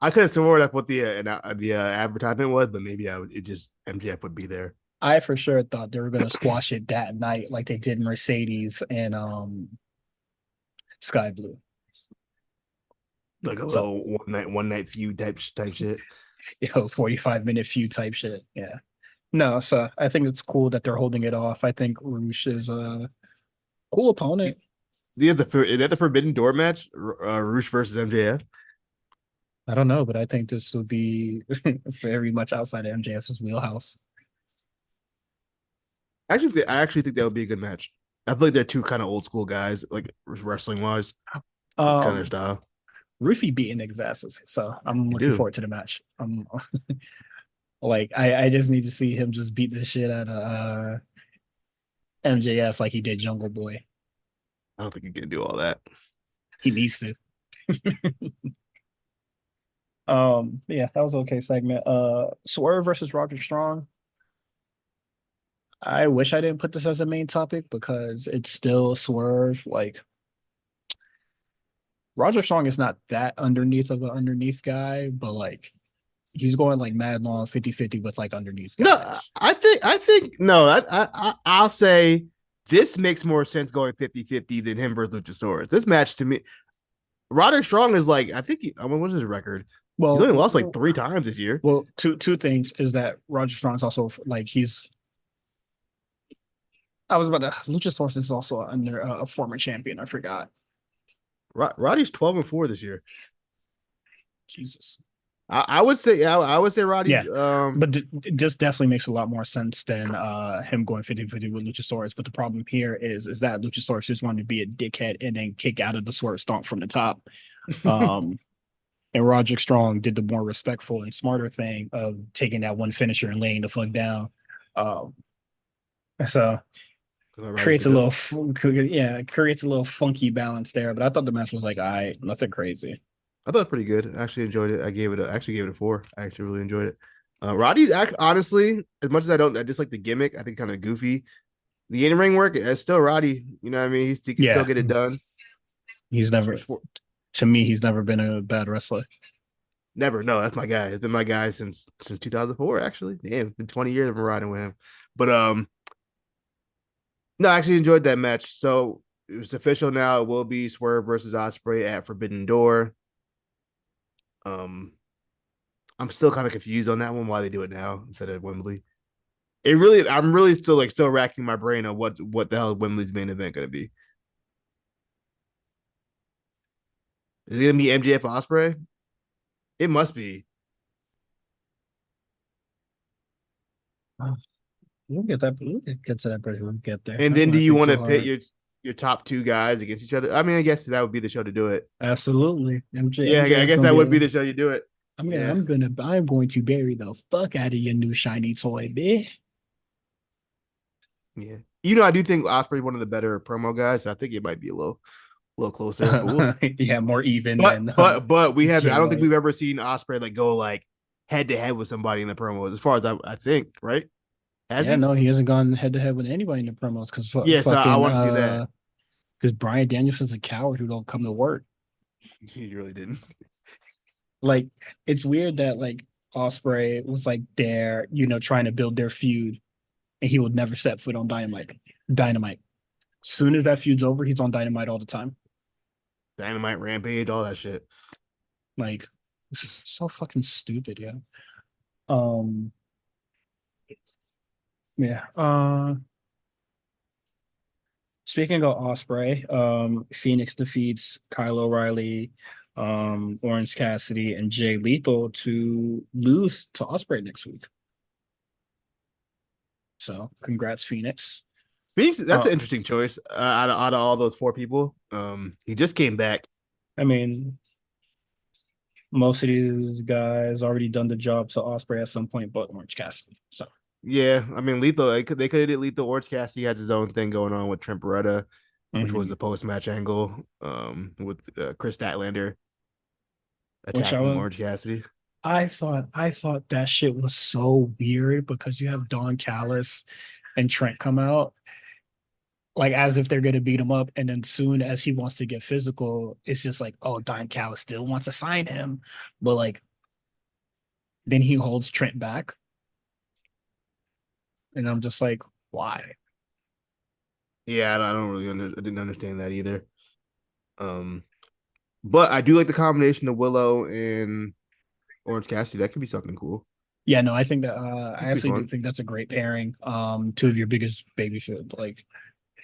I could have sworn that's what the advertisement was, but maybe it just MJF would be there I for sure thought they were gonna squash it that night, like they did Mercedes and Sky Blue. like a So, little one night feud type shit. 45-minute feud type shit. Yeah. No, so I think it's cool that they're holding it off. I think Roosh is a cool opponent. Is that the Forbidden Door match? Roosh versus MJF. I don't know, but I think this will be very much outside of MJF's wheelhouse. I actually think that would be a good match. I feel like they're two kind of old school guys, like wrestling wise, kind of Um, style. Roosh be beating niggas' asses, so I'm They looking do. forward to the match. Like I just need to see him just beat the shit out of MJF like he did Jungle Boy. I don't think you can do all that. He needs to. Yeah, that was okay segment. Swerve versus Roger Strong. I wish I didn't put this as a main topic because it's still Swerve. Like Roger Strong is not that underneath of an underneath guy, but like he's going like mad long 50-50 with like underneath No, guys. I think no. I'll say this makes more sense going 50-50 than him versus Luchasaurus. This match to me, Roderick Strong is like I think I mean, what's his record? He's only lost like Well, three times this year. well, two things is that Roger Strong's also like he's. I was about to. Luchasaurus is also under a former champion. I forgot. Roddy's 12-4 this year. Jesus. I would say Yeah, Roddy's but this definitely makes a lot more sense than him going 50-50 with Luchasaurus. But the problem here is that Luchasaurus just wanted to be a dickhead and then kick out of the swerve stomp from the top. Um, and Roderick Strong did the more respectful and smarter thing of taking that one finisher and laying the fuck down. Um, so Roddy's creates the a little goat. creates a little funky balance there. But I thought the match was like, all right, nothing crazy. I thought it was pretty good. I actually enjoyed it. I actually gave it a 4. I actually really enjoyed it. Roddy's honestly, as much as I just like the gimmick, I think kind of goofy. the in ring work is still Roddy. You know what I mean? He can still Yeah, get it done. he's never to me. He's never been a bad wrestler. Never. No, that's my guy. It's been my guy since 2004. Actually, damn, it's been 20 years I've been riding with him. But no, I actually enjoyed that match. So it's official now. It will be Swerve versus Osprey at Forbidden Door. Um, I'm still kind of confused on that one. Why they do it now instead of Wembley? I'm really still racking my brain on what the hell is Wembley's main event going to be. Is it going to be MJF Osprey? It must be. We'll get that. We'll get to that, but we'll get there. And I don't then do want to you think want too to pit hard. your top two guys against each other? I mean, I guess that would be the show to do it. Absolutely. Yeah, I MJF guess gonna that be. would be the show you do it. Yeah. I'm going to bury the fuck out of your new shiny toy, bitch. Yeah. I do think Osprey's one of the better promo guys. So I think it might be a little closer, but we'll see. Yeah, more even But than but we have Jay I don't think White. we've ever seen Osprey like go like head to head with somebody in the promos, as far as I think, right? Has Yeah, he? no, he hasn't gone head to head with anybody in the promos because Yeah, so I fucking want to see that. because Brian Danielson's a coward who don't come to work. He really didn't. Like it's weird that like Osprey was like there, trying to build their feud, and he would never set foot on Dynamite. Dynamite. Soon as that feud's over, he's on Dynamite all the time. Dynamite Rampage, all that shit. Like, it's so fucking stupid, yeah. Um, yeah. Speaking of Osprey, Phoenix defeats Kyle O'Reilly, Orange Cassidy, and Jay Lethal to lose to Osprey next week. So, congrats, Phoenix. Phoenix, that's Uh, an interesting choice out of all those four people. He just came back. I mean, most of these guys already done the job to Osprey at some point, but Orange Cassidy. So, Yeah, I mean, Lethal. They could have did Lethal. Orange Cassidy has his own thing going on with Trent Beretta, which was mhm. the post match angle. With Chris Statlander Which attacking Orange Cassidy. I thought that shit was so weird because you have Don Callis and Trent come out like as if they're gonna beat him up, and then soon as he wants to get physical, it's just like, oh, Don Callis still wants to sign him, but like then he holds Trent back, and I'm just like, why? Yeah, I don't really I didn't understand that either. Um, but I do like the combination of Willow and Orange Cassidy. That could be something cool. Yeah, no, I think that That I could be actually do fun. think that's a great pairing. Two of your biggest like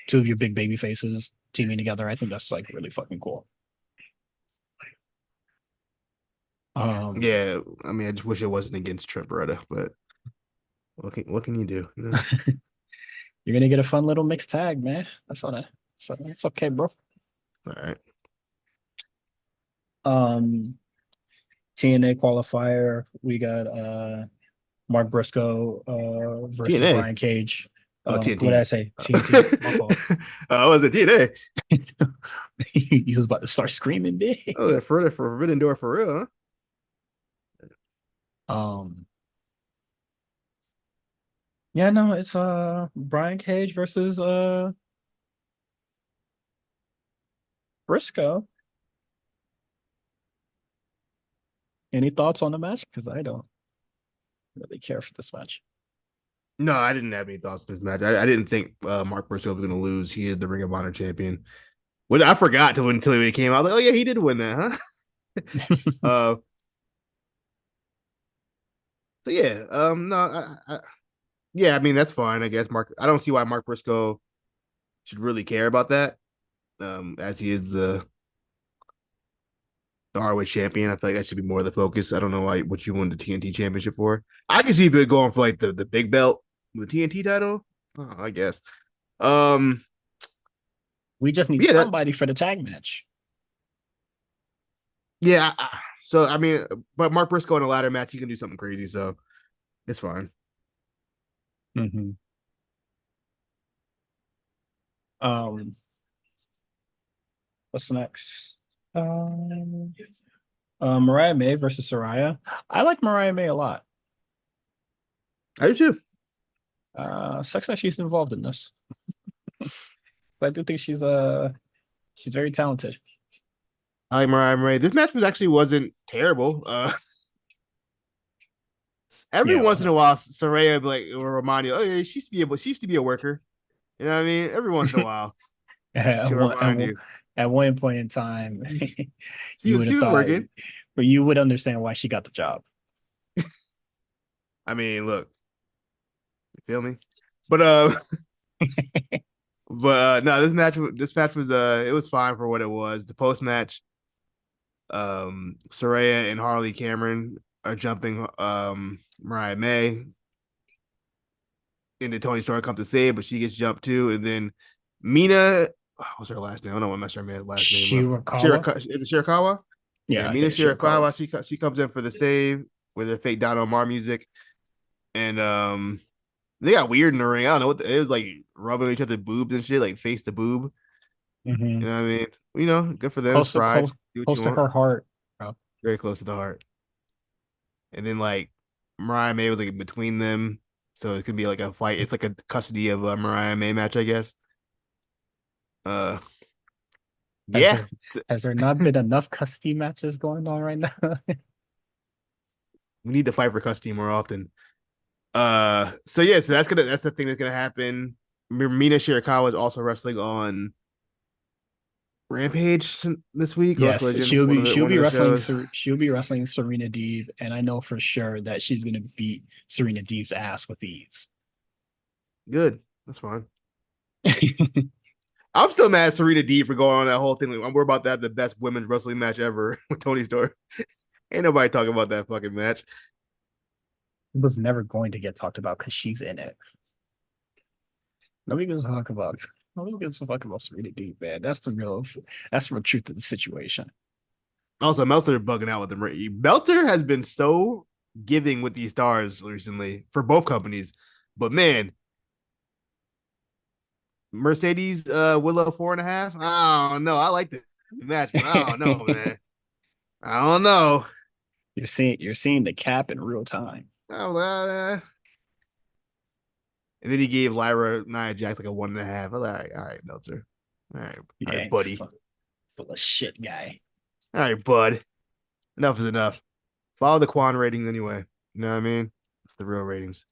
two of your big baby faces teaming together. I think that's like really fucking cool. Um, Yeah, I mean, I just wish it wasn't against Trent Beretta, but what can you do? you're gonna get a fun little mixed tag, man. That's all that. So it's okay, bro. All right. Um, TNA qualifier, we got Mark Briscoe versus TNA. Brian Cage. Oh, What did I TNT. say? TNT. My fault. Was it TNA? He was about to start screaming big. Oh, for Forbidden Door for real, huh? Um, yeah, no, it's Brian Cage versus Briscoe. Any thoughts on the match? Because I don't really care for this match. No, I didn't have any thoughts on this match. I didn't think Mark Briscoe was going to lose. He is the Ring of Honor champion. Well, I forgot until he came out. Like, oh yeah, he did win that, huh? uh, so yeah, no, yeah, I mean that's fine. I guess Mark. I don't see why Mark Briscoe should really care about that. As he is the ROH champion, I feel like that should be more of the focus. I don't know why what you won the TNT championship for. I can see it going for like the big belt, the TNT title. Oh, I guess. Um, We just need yeah, somebody for the tag match. yeah. So I mean, but Mark Briscoe in a ladder match, he can do something crazy, so it's fine. Mm-hmm. Um, what's next? Um, Mariah May versus Soraya. I like Mariah May a lot. I do too. Sucks that she's involved in this. But I do think she's very talented. I like Mariah May. This match wasn't terrible. Every Yeah, once in a while, Saraya will remind you, oh yeah, she used to be a worker. You know what I mean? Every once in a while, at she'll one at remind one, you at one point in time, she you was would she have was thought, working. but you would understand why she got the job. I mean, look, you feel me? But no, this match was it was fine for what it was. The post match, Saraya and Harley Cameron are jumping Mariah May, and then Tony Storm comes to save, but she gets jumped too, and then Mina, what's her last name? I don't know what mess her last name up. Shirakawa. Is it Shirakawa? Yeah, Yeah, I Mina think it's Shirakawa. Shirakawa. She comes in for the save with her fake Don Omar music, and they got weird in the ring. I don't know what it was like, rubbing each other's boobs and shit, like face to boob. Hmm. You know what I mean? Good for them. It's Close to Pride. close Do what close you to want. her heart, bro. Very close to the heart. And then Mariah May was like between them, so it could be like a fight. It's like a custody of a Mariah May match, I guess. Uh, Has yeah, there has there not been enough custody matches going on right now? we need to fight for custody more often. So yeah, so that's the thing that's gonna happen. Mina Shirakawa is also wrestling on Rampage this week or Yes, Collision, she'll one be of the wrestling shows. she'll be wrestling Serena Deeb, and I know for sure that she's gonna beat Serena Deeb's ass with ease. Good, that's fine. I'm still mad at Serena D for going on that whole thing. We're about to have the best women's wrestling match ever with Tony Storm. Ain't nobody talking about that fucking match. It was never going to get talked about because she's in it. Nobody gives a fuck about. Nobody gives a fuck about Serena Deeb, man. That's the real truth of the situation. Also, Meltzer bugging out with them. Meltzer has been so giving with these stars recently for both companies. But man, Mercedes Willow 4.5. I don't know. I like the match, but I don't know, man. I don't know. You're seeing the cap in real time. Oh, and then he gave Lyra Nia Jax like a 1.5. All right, Meltzer. All right, Yeah, buddy. full of shit guy. All right, bud. Enough is enough. Follow the Quan ratings anyway. You know what I mean? The real ratings.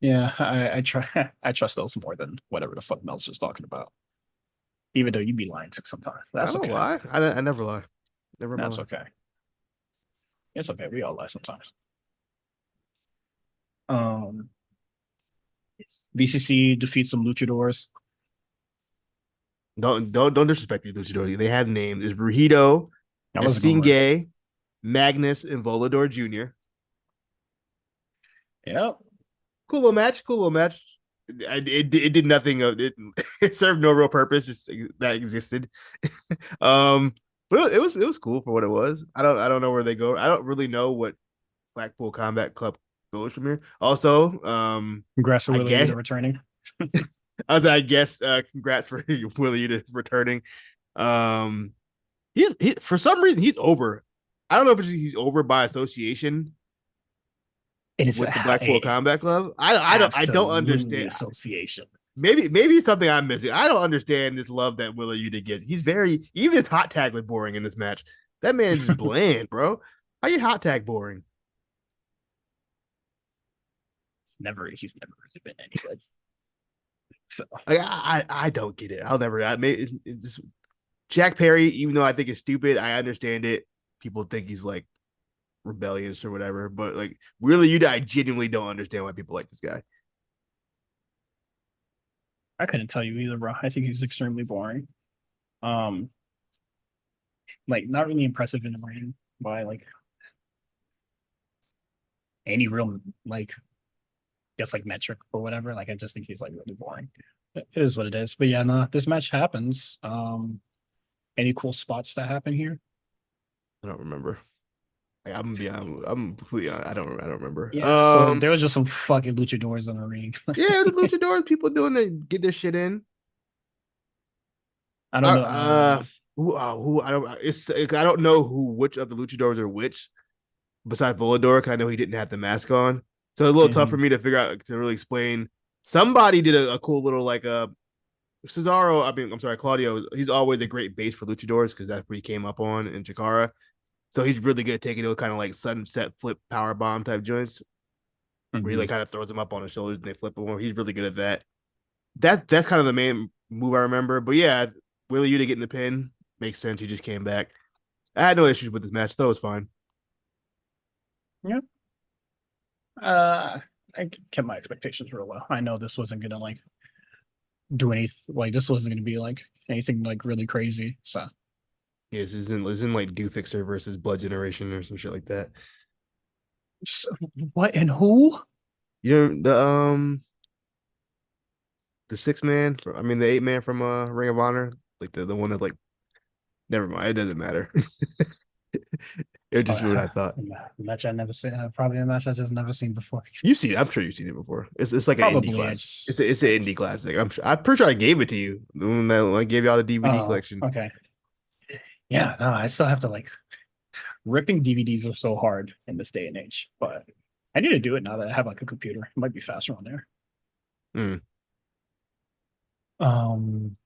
Yeah, I try I trust those more than whatever the fuck Meltzer's talking about. Even though you be lying to sometimes. I That's don't okay. lie. I never lie. Never in my That's life. okay. It's okay. We all lie sometimes. Um, BCC defeats some luchadors. Don't disrespect these luchadors. They have names. It's Brujito, That was going. Esfinge, Magnus, and Volador Jr. Yep. Cool little match. Cool little match. It did nothing. It served no real purpose. Just that existed. um, but it was cool for what it was. I don't know where they go. I don't really know what Blackpool Combat Club goes from here. Also, Congrats to I Willie guess to returning. I guess congrats for Willie to returning. Um, he for some reason he's over. I don't know if he's over by association It is with the Blackpool a Combat Club. I don't absolutely understand. association. Maybe it's something I'm missing. I don't understand this love that Willie Yuta gets. He's very even his hot tag was boring in this match. That man's just bland, bro. How you hot tag boring? He's never really been any good. So I don't get it. I'll never. I may it's just, Jack Perry, even though I think it's stupid, I understand it. People think he's like rebellious or whatever, but like really, I genuinely don't understand why people like this guy. I couldn't tell you either, bro. I think he's extremely boring. Um, like not really impressive in the ring by like any real like guess like metric or whatever. Like I just think he's like really boring. It is what it is. But yeah, no, this match happens. Any cool spots that happen here? I don't remember. I'm completely. I don't remember. Yeah, so there was just some fucking luchadors on the ring. Yeah, the luchadors, people doing it, get their shit in. I don't know. Who I don't. I don't know which of the luchadors are which. Besides Volador, I know he didn't have the mask on, so it's a little tough for me to figure out to really explain. Somebody did a cool little like Cesaro, I mean, I'm sorry, Claudio, he's always a great base for luchadors because that's what he came up on in Chikara. So he's really good at taking those kind of like sunset flip power bomb type joints where he Mhm. like kind of throws them up on his shoulders and they flip them. He's really good at that. That's kind of the main move I remember. But yeah, Willie Yuta getting the pin makes sense. He just came back. I had no issues with this match. Though it was fine. Yeah. Uh, I kept my expectations real low. I know this wasn't gonna like do anything. Like this wasn't gonna be like anything like really crazy. So Yeah, this isn't like Do Fixer versus Blood Generation or some shit like that. what and who? You know the 6 man, I mean the 8 man from Ring of Honor, like the one that like never mind, it doesn't matter. It was just what I thought. A match I never seen. Probably a match I just never seen before. You've seen, I'm sure you've seen it before. It's like an indie Probably classic. it's It's an indie classic. I'm pretty sure I gave it to you when I gave y'all the DVD oh collection. okay. Yeah, no, I still have to like ripping DVDs are so hard in this day and age, but I need to do it now that I have like a computer. It might be faster on there. Mm. Um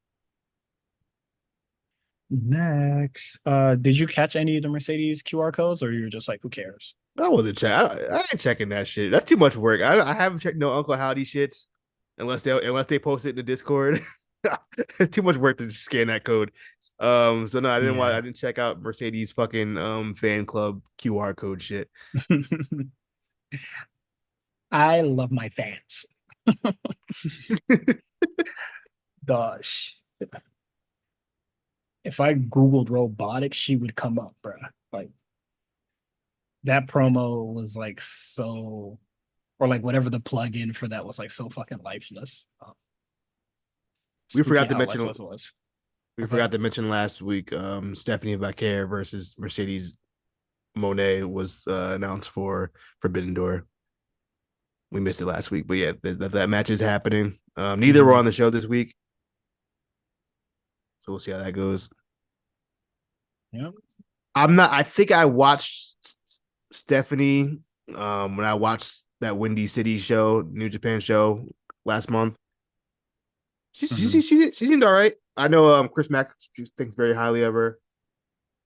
Next, did you catch any of the Mercedes QR codes or you're just like, who cares? I wasn't check. I ain't checking that shit. That's too much work. I haven't checked no Uncle Howdy shits unless they post it in the Discord. It's too much work to just scan that code. So no, I Yeah. didn't check out Mercedes fucking fan club QR code shit. I love my fans. Gosh. If I Googled robotics, she would come up, bro. Like that promo was like so, or like whatever the plug-in for that was like so fucking lifeless. We Spooky forgot to how mention lifeless it was. we Okay. forgot to mention last week. Stephanie Vaquer versus Mercedes Monet was announced for Forbidden Door. We missed it last week, but yeah, that match is happening. Neither were Mm-hmm. on the show this week, so we'll see how that goes. Yeah. I'm not. I think I watched Stephanie when I watched that Windy City show, New Japan show last month. Mm-hmm. She seemed all right. I know Chris Mack thinks very highly of her,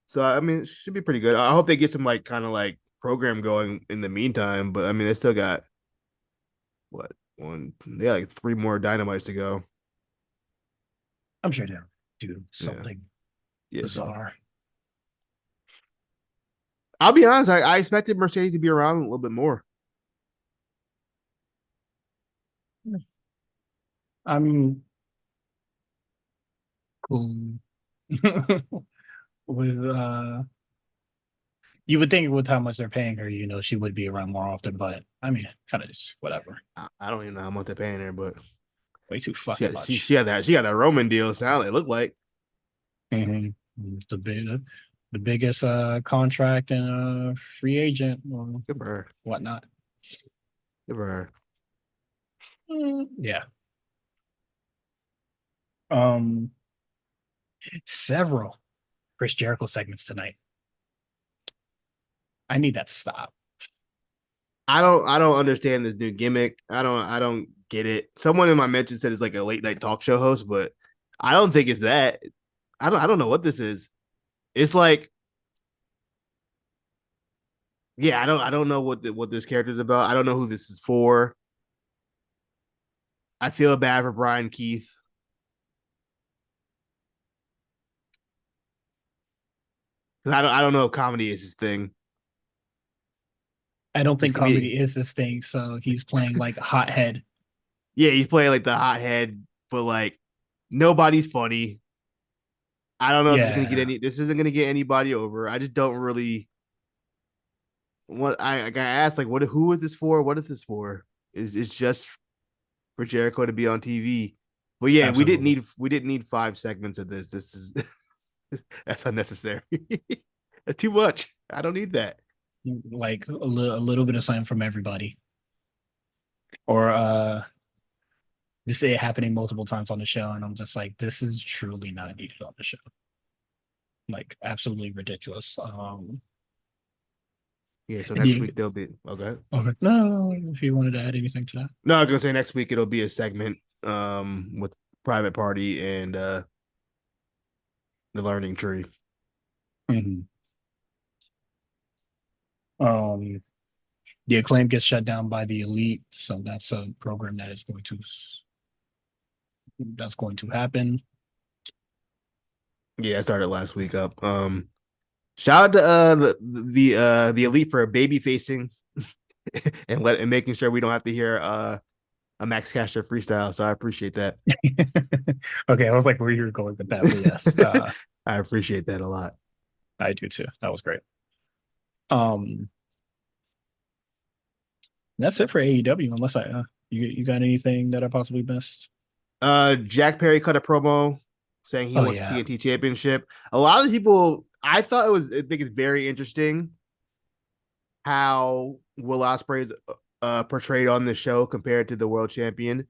so I mean, it should be pretty good. I hope they get some like kind of like program going in the meantime. But I mean, they still got what one? They got like 3 more dynamites to go. I'm sure they'll do Yeah, something yeah. So bizarre. I'll be honest. I expected Mercedes to be around a little bit more. I'm cool with you would think with how much they're paying her, she would be around more often, but I mean, kind of just whatever. I don't even know how much they're paying her, but Way too she fucking had, she, much. she had that she got that Roman deal. Sound it looked like Mhm. The big, the biggest contract and free agent or good for her. whatnot. Good for her. Yeah. Um, several Chris Jericho segments tonight. I need that to stop. I don't understand this new gimmick. I don't get it. Someone in my mention said it's like a late night talk show host, but I don't think it's that. I don't know what this is. It's like yeah, I don't know what this character is about. I don't know who this is for. I feel bad for Brian Keith. I don't know if comedy is his thing. I don't Because think to me, comedy is this thing, so he's playing like a hothead. yeah, he's playing like the hothead, but like nobody's funny. I don't know if Yeah, this isn't gonna get anybody over. I just don't really what I got asked like who is this for? What is this for? Is it's just for Jericho to be on TV. But yeah, absolutely. we didn't need 5 segments of this. This is that's unnecessary. That's too much. I don't need that. Like a little bit of something from everybody, or just it happening multiple times on the show, and I'm just like, this is truly not needed on the show. Like absolutely ridiculous. Yeah, so next The week there'll be okay. okay, no, if you wanted to add anything to that. No, I was gonna say next week it'll be a segment with Private Party and the Learning Tree. Mhm. Um, the Acclaim gets shut down by the Elite, so that's a program that is going to happen. Yeah, I started last week up. Shout out to the Elite for baby facing and making sure we don't have to hear a Max Caster freestyle. So I appreciate that. Okay, I was like where you were going with that, but yes, I appreciate that a lot. I do too. That was great. Um, that's it for AEW. Unless you got anything that I possibly missed? Jack Perry cut a promo saying he Oh wants a yeah. TNT championship. A lot of people, I think it's very interesting how Will Ospreay is portrayed on the show compared to the world champion,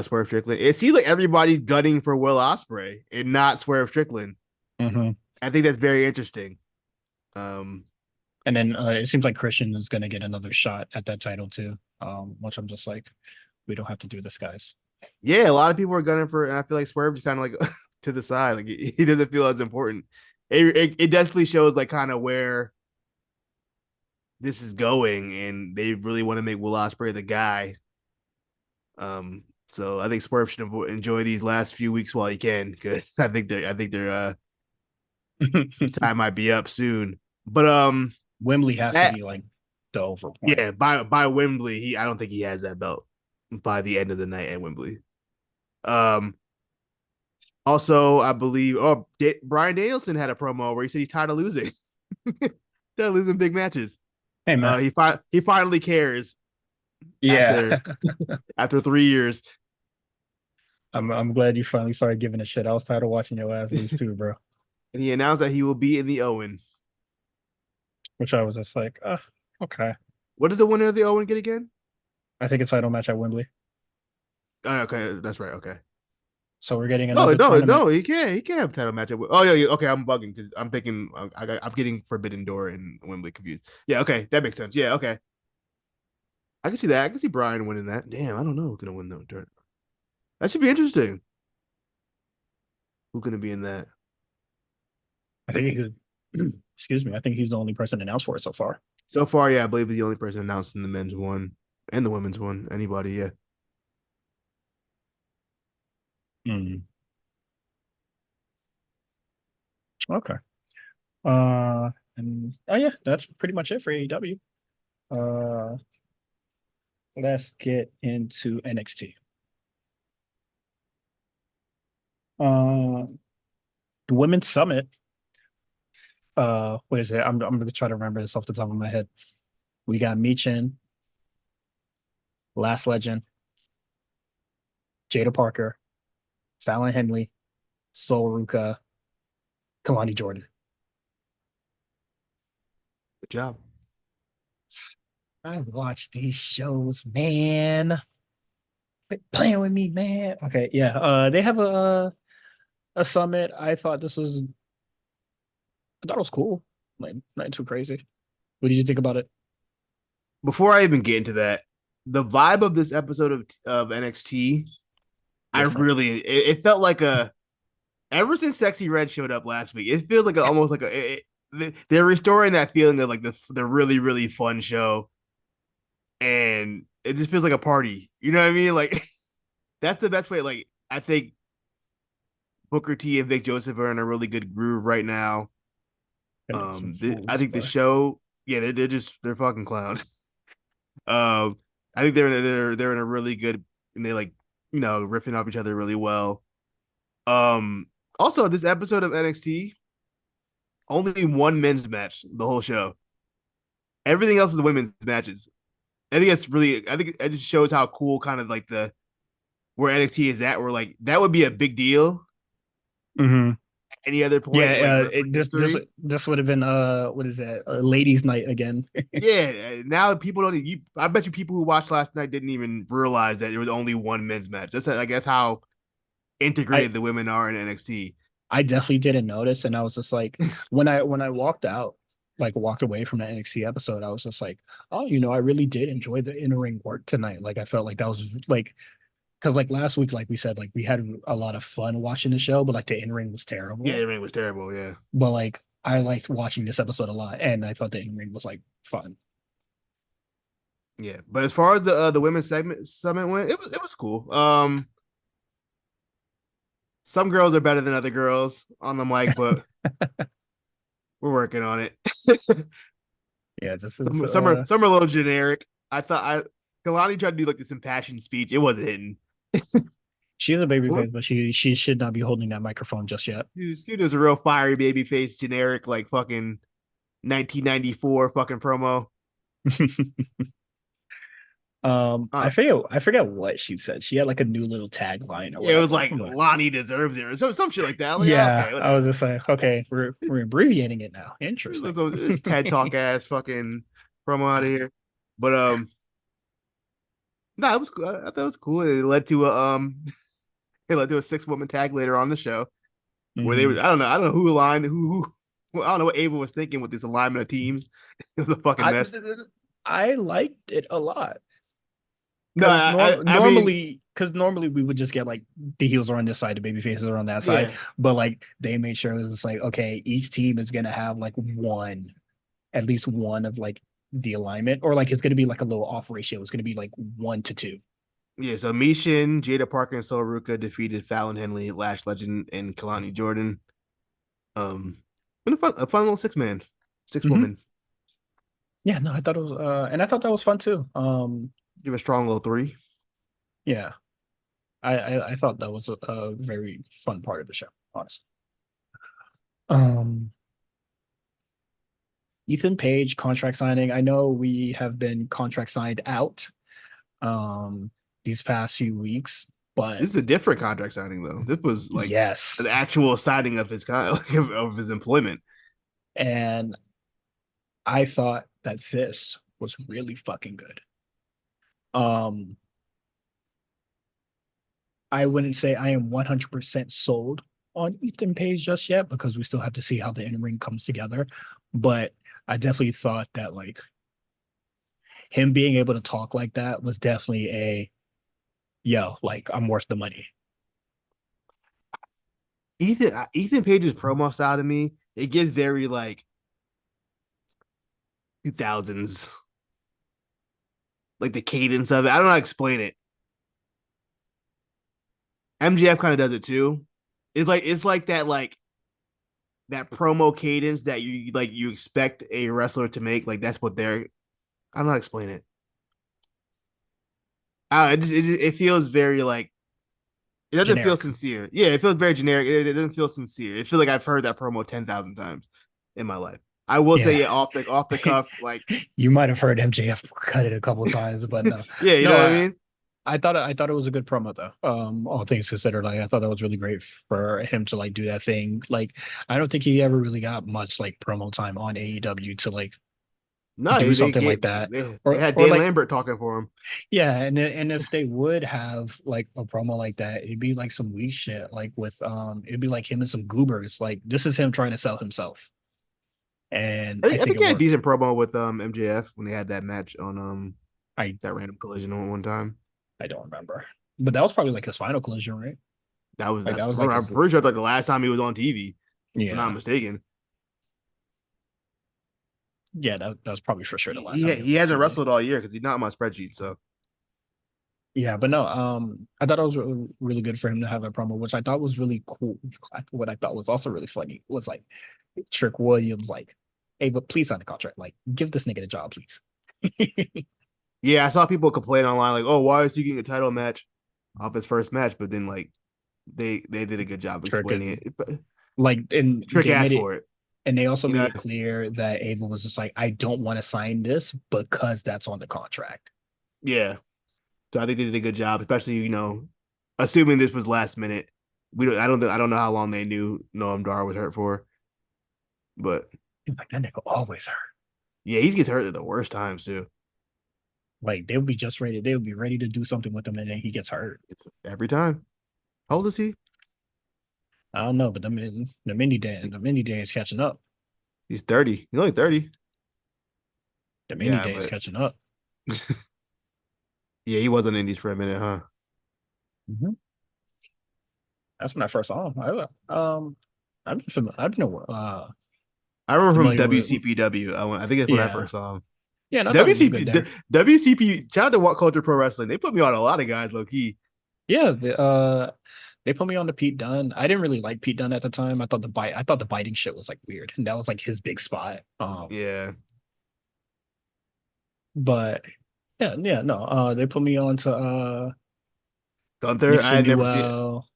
Swerve Strickland. It seems like everybody's gunning for Will Ospreay and not Swerve Strickland. Hmm. I think that's very interesting. Um, And then it seems like Christian is going to get another shot at that title too. Which I'm just like, we don't have to do this, guys. yeah, a lot of people are gunning for, and I feel like Swerve just kind of like to the side, like he doesn't feel as important. It definitely shows like kind of where this is going, and they really want to make Will Ospreay the guy. So I think Swerve should enjoy these last few weeks while he can, because I think their time might be up soon. But Wembley has to that be like the over point. yeah, by Wembley, I don't think he has that belt by the end of the night at Wembley. Um, Also, I believe Brian Danielson had a promo where he said he's tired of losing, tired of losing big matches. Hey man, He finally cares yeah. after 3 years. I'm glad you finally started giving a shit. I was tired of watching your ass lose too, bro. And he announced that he will be in the Owen. Which I was just like, okay. What did the winner of the Owen get again? I think a title match at Wembley. Okay, that's right. Okay. So we're getting No, another no, tournament. no. He can't have a title match. Oh yeah, okay. I'm bugging because I'm thinking I'm getting Forbidden Door and Wembley confused. Yeah, okay, that makes sense. Yeah, okay. I can see that. I can see Brian winning that. Damn, I don't know who's gonna win though. That should be interesting. Who's gonna be in that? I think excuse me. I think he's the only person announced for it so far. So far, yeah, I believe he's the only person announced in the men's one and the women's one. Anybody, yeah. Mm, okay. And oh yeah, that's pretty much it for AEW. Uh, let's get into NXT. Uh, the Women's Summit. What is it? I'm gonna try to remember this off the top of my head. We got Michin, Last Legend, Jada Parker, Fallon Henley, Sol Ruka, Kalani Jordan. Good job. I watch these shows, man. Quit playing with me, man. Okay, yeah. They have a summit. I thought it was cool. Like not too crazy. What did you think about it? Before I even get into that, the vibe of this episode of NXT, Different. it felt like a ever since Sexy Red showed up last week, it feels like almost like they're restoring that feeling of like the really really fun show, and it just feels like a party. You know what I mean? Like that's the best way. Like I think Booker T and Vic Joseph are in a really good groove right now. And then some I fools, think the but show, yeah, they're fucking clowns. I think they're in a really good, and they like riffing off each other really well. Um, Also this episode of NXT, only one men's match the whole show. Everything else is women's matches. I think it just shows how cool kind of like the where NXT is at. Where like that would be a big deal hmm any other point in like yeah, wrestling this history. this would have been what is that? Ladies' night again. Yeah, now people don't. I bet you people who watched last night didn't even realize that there was only one men's match. That's how I integrated the women are in NXT. I definitely didn't notice, and I was just like, when I walked out, like walked away from the NXT episode, I was just like, oh, I really did enjoy the in ring work tonight. Like I felt like that was like because like last week, like we said, like we had a lot of fun watching the show, but like the in ring was Yeah, terrible. the ring was terrible. Yeah, But like I liked watching this episode a lot, and I thought the in ring was like fun. yeah. But as far as the women's segment summit went, it was cool. Some girls are better than other girls on the mic, but we're working on it. Yeah, this is some are a little generic. I thought Kalani tried to do like this impassioned speech. It wasn't hitting. she's a baby face, but she should not be holding that microphone just yet. She does a real fiery baby face, generic like fucking 1994 fucking promo. I forget what she said. She had like a new little tagline or Yeah, it was whatever. like Lonnie deserves it or some shit like that. Like, Yeah, okay, I was whatever. just like, okay, we're abbreviating it now. Interesting. This TED Talk ass fucking promo out of here. But no, it was cool. I thought it was cool. It led to a it led to a 6-woman tag later on the show where they were Mhm. I don't know who aligned who I don't know what Ava was thinking with this alignment of teams. It was a fucking I mess. I liked it a lot No, because I mean, normally we would just get like the heels are on this side, the baby faces are on that side, yeah, but like they made sure it was like okay, each team is gonna have like one, at least one of like the alignment, or like it's gonna be like a little off ratio. It's gonna be like 1 to 2. yeah. So Mishin, Jada Parker, and Soruka defeated Fallon Henley, Lash Legend, and Kalani Jordan. Been a fun little 6-man, 6-woman. Yeah, no, I thought it was, and I thought that was fun too. Give a strong little 3. Yeah, I thought that was a very fun part of the show, honestly. Um, Ethan Page contract signing. I know we have been contract signed out, um, these past few weeks, but This is a different contract signing though. This was like an yes, actual signing of his like, of his employment. and I thought that this was really fucking good. Um, I wouldn't say I am 100% sold on Ethan Page just yet because we still have to see how the in ring comes together. But I definitely thought that like him being able to talk like that was definitely a yo, like I'm worth the money. Ethan Page's promo style to me, it gets very like 2000s, like the cadence of it. I don't know how to explain it. MJF kind of does it too. It's like that promo cadence that you expect a wrestler to make. Like that's what they're. I don't know how to explain it. It feels very like it doesn't feel Generic. sincere. Yeah, it feels very generic. It doesn't feel sincere. It feels like I've heard that promo 10,000 times in my life. I will say Yeah. yeah, off the cuff, like You might have heard MJF cut it a couple of times, but no. yeah, you know No, what I mean? I thought it was a good promo though. All things considered, like I thought that was really great for him to like do that thing. Like I don't think he ever really got much like promo time on AEW to like No, do they something get like that. they had Or Dan like Lambert talking for him. yeah, and if they would have like a promo like that, it'd be like some weak shit, like with it'd be like him and some goobers. Like this is him trying to sell himself. And I I think think it he had a worked. decent promo with MJF when they had that match on I that random collision one time. I don't remember. But that was probably like his final collision, right? That was Like that. that was like I'm his pretty sure like the last time he was on TV, if I'm not yeah. mistaken. Yeah, that was probably for sure the last He time he he was on hasn't TV. wrestled all year because he's not on my spreadsheet. So Yeah, but no, I thought it was really good for him to have a promo, which I thought was really cool. What I thought was also really funny was like Trick Williams, like, hey, but please sign the contract. Like, give this nigga a job, please. yeah, I saw people complain online like, "Oh, why is he getting a title match off his first match?" But then like they did a good job Trick explaining is it. But like, and Trick they made asked it, for it, and they also you made know. it clear that Ava was just like, I don't want to sign this because that's on the contract. Yeah, so I think they did a good job, especially assuming this was last minute. I don't know how long they knew Noam Dar was hurt for, but He's like, that nigga always hurt. yeah, he gets hurt at the worst times too. Like, they would be just ready. They would be ready to do something with him, and then he gets hurt. It's every time. How old is he? I don't know, but the mini day is catching up. He's 30. He's only 30. The mini Yeah, day is but catching up. yeah, he was on Indies for a minute, huh? Mhm. That's when I first saw him. I've been I remember from familiar with. WCPW. I think that's when I Yeah, first saw him. yeah, and I thought he was good WCP, there. WCP, shout out to What Culture Pro Wrestling. They put me on a lot of guys, low key. Yeah, they put me on to Pete Dunne. I didn't really like Pete Dunne at the time. I thought the biting shit was like weird, and that was like his big spot. Yeah. But yeah, yeah, no. They put me on to Gunther, Nixon Newell.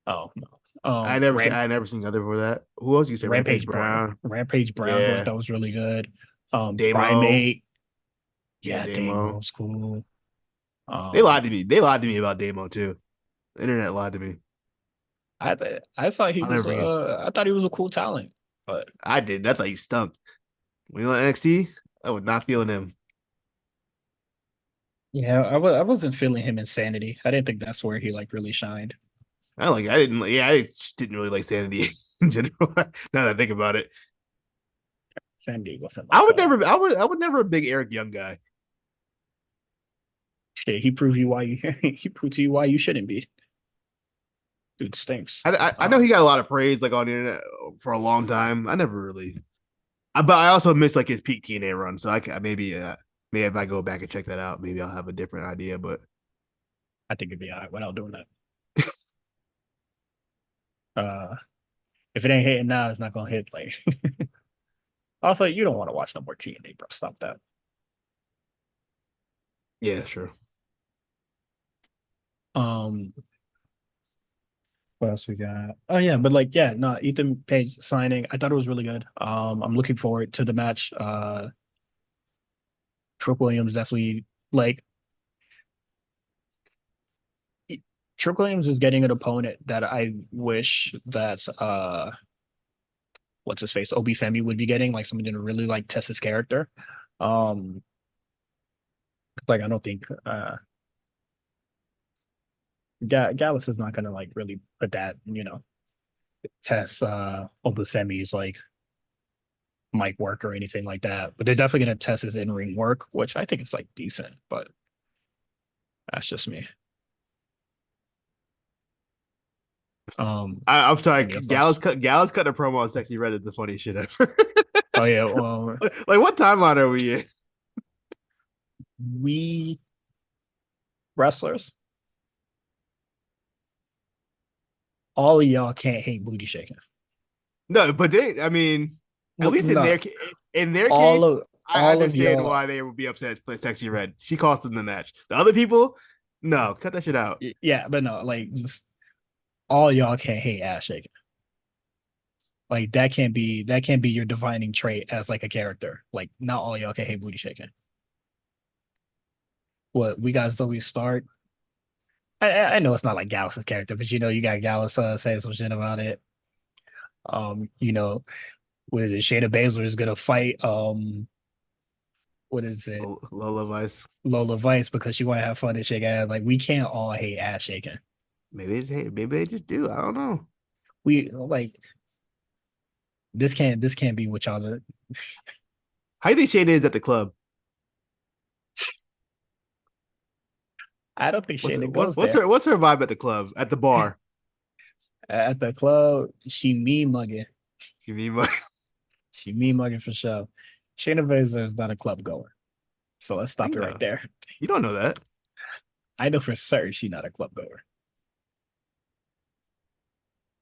Oh no. I had never seen Gunther before that. Who else you say? Rampage Brown. Rampage Brown, who I Yeah. thought was really good. Damo. Primate. Yeah, Yeah, Damo. Damo's cool. They Um, lied to me. They lied to me about Damo too. The internet lied to me. I thought he I'll was never forget. I thought he was a cool talent, but I did. I thought he stunk. When he was on NXT, I was not feeling him. yeah, I wasn't feeling him in Sanity. I didn't think that's where he like really shined. I didn't. Yeah, I didn't really like Sanity in general. Now that I think about it, Sanity wasn't I like would never. I would never a big Eric Young guy. shit, he proved you why you he proved to you why you shouldn't be. Dude stinks. I know he got a lot of praise like on the internet for a long time. I never really. But I also missed like his peak TNA run, so maybe if I go back and check that out, maybe I'll have a different idea. But I think it'd be all right without doing that. Uh, if it ain't hitting now, it's not gonna hit later. Also, you don't want to watch no more TNA, bro. Stop that. yeah, sure. Um, what else we got? Oh yeah, but like yeah, no, Ethan Page signing. I thought it was really good. I'm looking forward to the match. Trick Williams definitely like Trick Williams is getting an opponent that I wish that what's his face Obi Femi would be getting, like someone to really like test his character. Um, like I don't think Gallus is not gonna like really put that test Obi Femi's like mic work or anything like that. But they're definitely gonna test his in ring work, which I think is like decent. But that's just me. I'm sorry. Any other thoughts? Gallus cut a promo on Sexy Red is the funniest shit ever. Oh yeah, well, Like what timeline are we in? we wrestlers, all of y'all can't hate booty shaking. No, but I mean, at Well, least no, in their all case, of I all of understand y'all, why they would be upset with Sexy Red. She cost them the match. The other people, no, cut that shit out. yeah, but no, like just all y'all can't hate ass shaking. Like that can't be your defining trait as like a character. Like not all y'all can hate booty shaking. What we guys always start. I know it's not like Gallus's character, but you got Gallus saying some shit about it. You know, what is it? Shayna Baszler is gonna fight what is it? Lola Vice. Lola Vice because she wanna have fun and shake ass. Like we can't all hate ass shaking. Maybe they just do. I don't know. We like this can't be what y'all do. How do you think Shayna is at the club? I don't think Shayna goes What's there. her vibe at the club at the bar? At the club, she mean mugging. You mean like She mean mugging for sure. Shayna Baszler is not a club goer. So let's how stop you it right know? there. You don't know that. I know for certain she's not a club goer.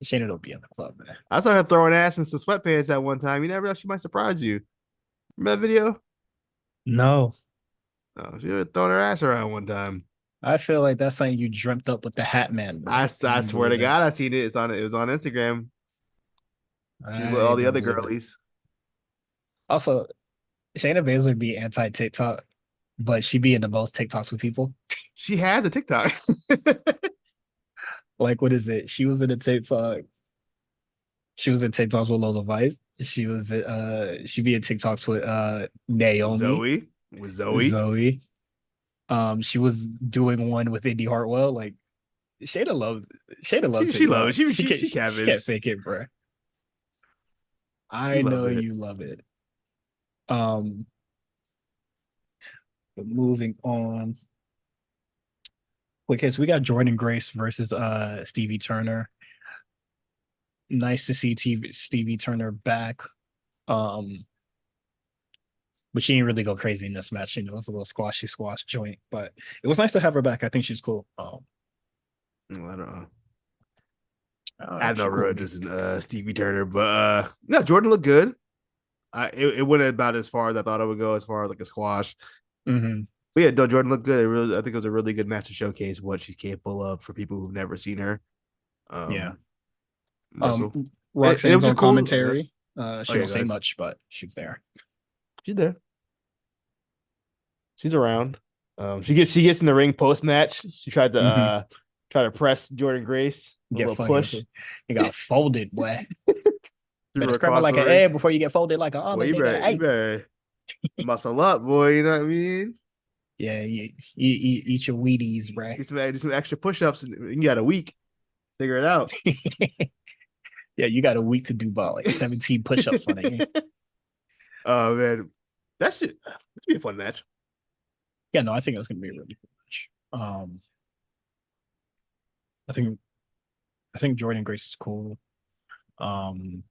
Shayna don't be in the club, man. I saw her throwing ass in some sweatpants at one time. You never know, she might surprise you. Remember that video? No. Oh, she was throwing her ass around one time. I feel like that's something you dreamt up with the Hat Man, bro. I I don't swear to believe it. God, I seen it. It was on Instagram. She's with I all the don't other believe it. girlies. Also, Shayna Baszler be anti TikTok, but she be in the most TikToks with people. She has a TikTok. Like, what is it? She was in a TikTok. She was in TikToks with Lola Vice. She be in TikToks with Naomi, Zoe with Zoe. Zoe. She was doing one with Indy Hartwell. Like Shayna love Shayna love She loves TikTok. it. She She she cabbage. can't fake it, bro. She I loves know it. you love it. But moving on. Okay, so we got Jordan Grace versus Stevie Turner. Nice to see Stevie Turner back. Um, but she didn't really go crazy in this match. It was a little squashy squash joint, but it was nice to have her back. I think she's cool. I don't know. I have no She real cool to me. interest in Stevie Turner, but no, Jordan looked good. It went about as far as I thought it would go, as far as like a squash. Hmm. But yeah, no, Jordan looked good. I think it was a really good match to showcase what she's capable of for people who've never seen her Yeah. wrestle. And it Roxanne's was on just cool. Okay. commentary. Oh She yeah, don't go say ahead. much, but she's there. She's there. She's around. She gets in the ring post match. She tried to Hmm. try to press Jordan Grace a Get little fucking, push. you got folded, boy. Threw Better her scramble across like the an ring. egg before you get folded like an Boy, omelet, nigga. you Hey, better muscle up, boy. You know what I mean? yeah, you eat your Wheaties, bro. Do some extra push-ups, and you got a week. Figure it out. Yeah, you got a week to do about like 17 push-ups on it. Oh man, that should be a fun match. Yeah, no, I think it's gonna be a really good match. I think Jordan Grace is cool. Um,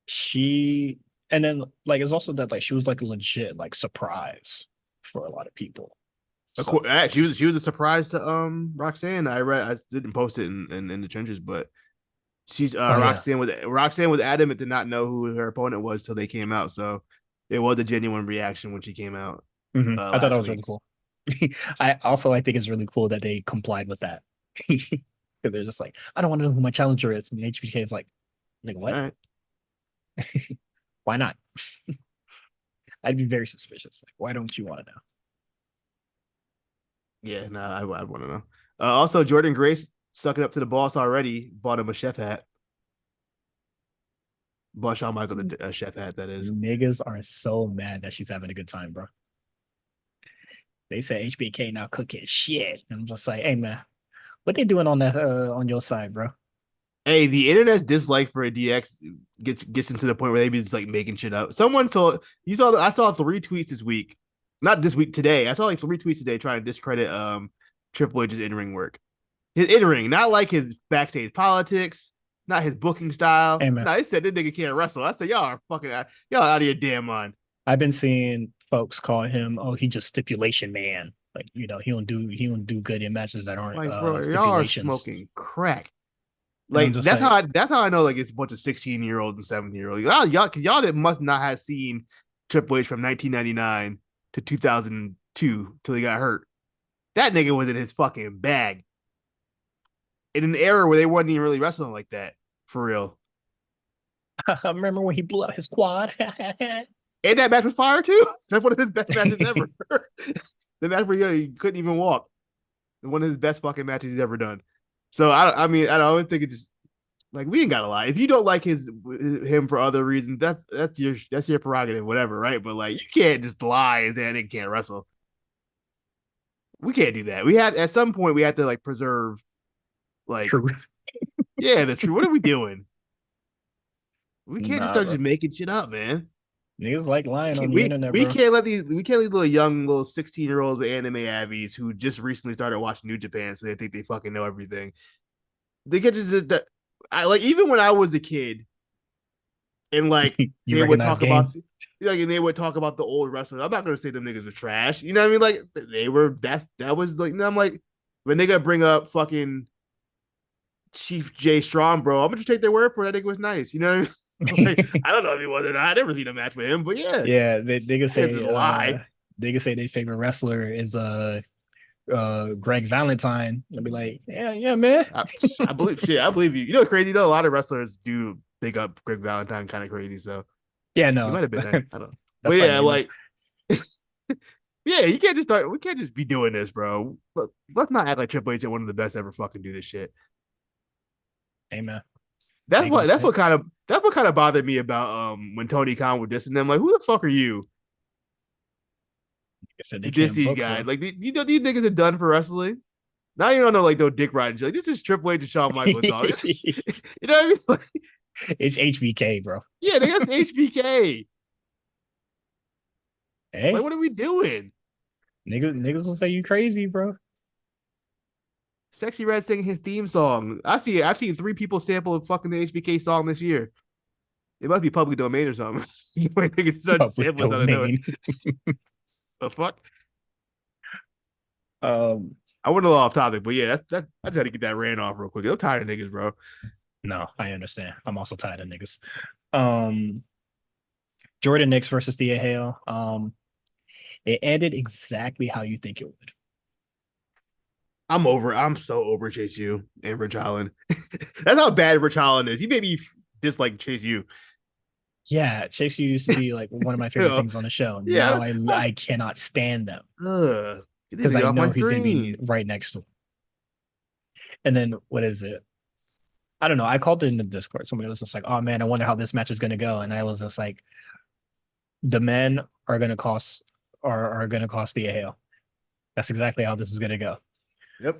she and then like it's also that like she was like a legit like surprise for a lot of people. Of course, So she was a surprise to Roxanne. I didn't post it in the trenches, but she's oh yeah. Roxanne was adamant to not know who her opponent was till they came out. So it was a genuine reaction when she came out I thought that last was really week. cool. I think it's really cool that they complied with that. They're just like, I don't want to know who my challenger is. And HBK is like, All what? right. Why not? I'd be very suspicious. Like, why don't you want to know? Yeah, no, I want to know. Also, Jordan Grace sucking up to the boss already. Bought him a chef hat. Bought Shawn Michaels a chef hat. That is. Niggas are so mad that she's having a good time, bro. They say HBK now cooking shit. And I'm just like, hey man, what they doing on that on your side, bro? Hey, the internet's dislike for a DX gets into the point where they be just like making shit up. Someone told you saw I saw 3 tweets this week, not this week today. I saw like 3 tweets today trying to discredit Triple H's in ring work. His in ring, not like his backstage politics, not his booking style. Hey man, No, they said this nigga can't wrestle. I said y'all are fucking y'all out of your damn mind. I've been seeing folks call him, oh, he just stipulation man. Like, he don't do good in matches that aren't Like, bro, y'all are stipulations. smoking crack. And I'm Like just that's like, how I know like it's a bunch of 16-year-olds and 17-year-olds. Y'all that must not have seen Triple H from 1999 to 2002 till he got hurt. That nigga was in his fucking bag in an era where they wasn't even really wrestling like that for real. I remember when he blew out his quad. And that match was fire too. That's one of his best matches ever. The match where he couldn't even walk. One of his best fucking matches he's ever done. So I mean I don't think it's just like we ain't gotta lie. If you don't like him for other reasons, that's your prerogative, whatever, right? But like you can't just lie and say that nigga can't wrestle. We can't do that. We have at some point we have to like preserve like Truth. yeah the truth. What are we doing? We can't just Nah, start bro. just making shit up, man. Niggas like lying on the We internet, we bro. can't let these we can't leave little young little 16-year-olds with anime abbeys who just recently started watching New Japan, so they think they fucking know everything. They get just I like even when I was a kid and like You they would recognize talk about game? and they would talk about the old wrestlers. I'm not gonna say them niggas were trash. You know what I mean? Like they were that was like I'm like when they gotta bring up fucking Chief J Strong, bro, I'm gonna just take their word for it. That nigga was nice. You know what I mean? Like, I don't know if he was or not. I never seen a match with him, but yeah, Yeah, they could I didn't just say lie. their favorite wrestler is Greg Valentine. I'll be like, yeah, man. I, I believe shit. I believe you. You know, what's crazy though. A lot of wrestlers do pick up Greg Valentine, kind of crazy. So Yeah, he no, might have been nice. I don't know. But that's fine, yeah, you know. like yeah, you can't just start. We can't just be doing this, bro. Let's not act like Triple H is one of the best ever fucking do this shit. Hey man, That's make a what mistake. that's what kind of bothered me about when Tony Khan would diss them. Like, who the fuck are you I said they to diss can't these book guys? her. Like, you know these niggas are done for wrestling. Now you don't know like no dick riding shit. Like, this is Triple H and Shawn Michaels, dog. You know what I mean? Like, It's HBK, bro. yeah, they got the HBK. Hey, Like, what are we doing? Niggas will say you crazy, bro. Sexy Red singing his theme song. I've seen 3 people sample a fucking HBK song this year. It must be public domain or something. The way niggas start Public sampling out of nowhere. domain. The fuck? Um, I went a little off topic, but yeah, I just had to get that ran off real quick. I'm tired of niggas, bro. no, I understand. I'm also tired of niggas. Um, Jordan Nix versus Thea Hale. It ended exactly how you think it would. I'm over. I'm so over Chase U and Rich Holland. That's how bad Rich Holland is. He made me dislike Chase U. Yeah, Chase U used to be like one of my favorite Yeah, things on the show. yeah. Now I cannot stand them Get this because nigga I off my know he's gonna be screen. right next to him. And then what is it? I don't know. I called it in the Discord. Somebody was just like, "Oh man, I wonder how this match is gonna go." And I was just like, "The men are gonna cost are gonna cost the Hale. That's exactly how this is gonna go." Yep.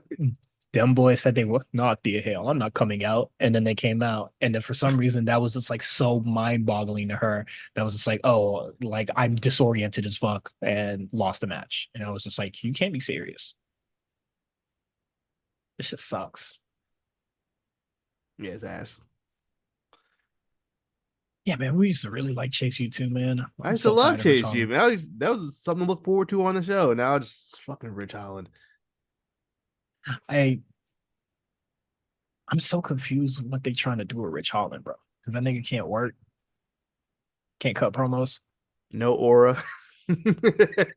Them boys said they were not the Hale. I'm not coming out, and then they came out, and then for some reason that was just like so mind-boggling to her. That was just like, oh, like I'm disoriented as fuck and lost the match, and I was just like, you can't be serious. This just sucks. Yeah, his ass. Yeah, man, we used to really like Chase U too, man. I I'm used to so love tired of Rich Chase U, Holland. man. That was something to look forward to on the show. Now it's just fucking Rich Holland. I I'm so confused with what they trying to do with Rich Holland, bro. Because that nigga can't work, can't cut promos. No aura.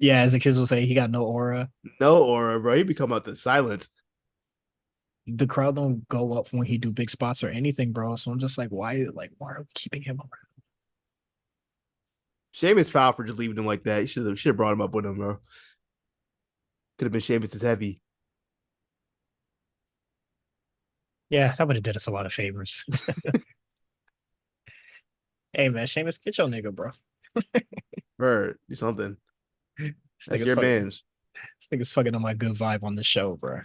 Yeah, as the kids will say, he got no aura. No aura, bro. He become out the silence. The crowd don't go up when he do big spots or anything, bro. So I'm just why are we keeping him around? Sheamus foul for just leaving him like that. He should have brought him up with him, bro. Could have been Sheamus is heavy. Yeah, that would have did us a lot of favors. Hey man, Sheamus, get your nigga, bro. Bro, do something. This That's nigga's your fucking man's. this nigga's fucking on my good vibe on the show, bro.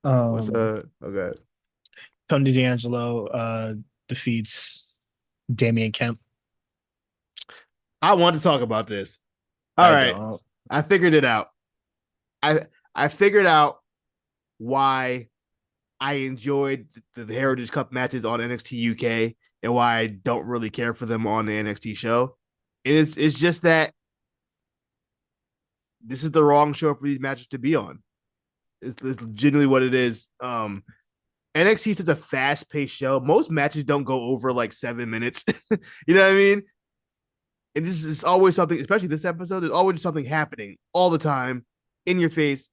What's Um okay. Tony D'Angelo defeats Damian Kemp. I want to talk about this. All I right. don't. I figured it out. I figured out why I enjoyed the Heritage Cup matches on NXT UK and why I don't really care for them on the NXT show. It's just that this is the wrong show for these matches to be on. It's genuinely what it is. NXT is such a fast paced show. Most matches don't go over like 7 minutes. You know what I mean? And this is always something, especially this episode. There's always something happening all the time in your face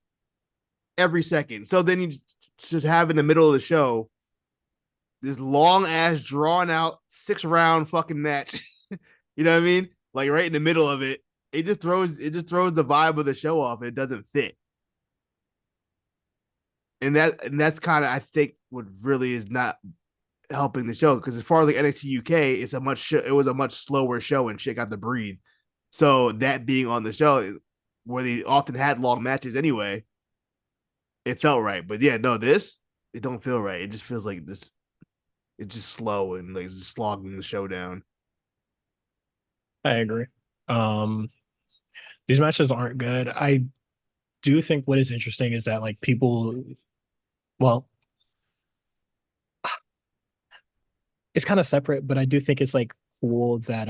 every second. So then you should have in the middle of the show this long ass drawn out 6 round fucking match. You know what I mean? Like right in the middle of it. It just throws the vibe of the show off and it doesn't fit. And that's kind of I think what really is not helping the show because as far as like NXT UK, it was a much slower show and shit got to breathe. So that being on the show where they often had long matches anyway, it felt right. But yeah, no, this it don't feel right. It just feels like this. It's just slow and like just slogging the show down. I agree. Um these matches aren't good. I do think what is interesting is that like people well, it's kind of separate, but I do think it's like cool that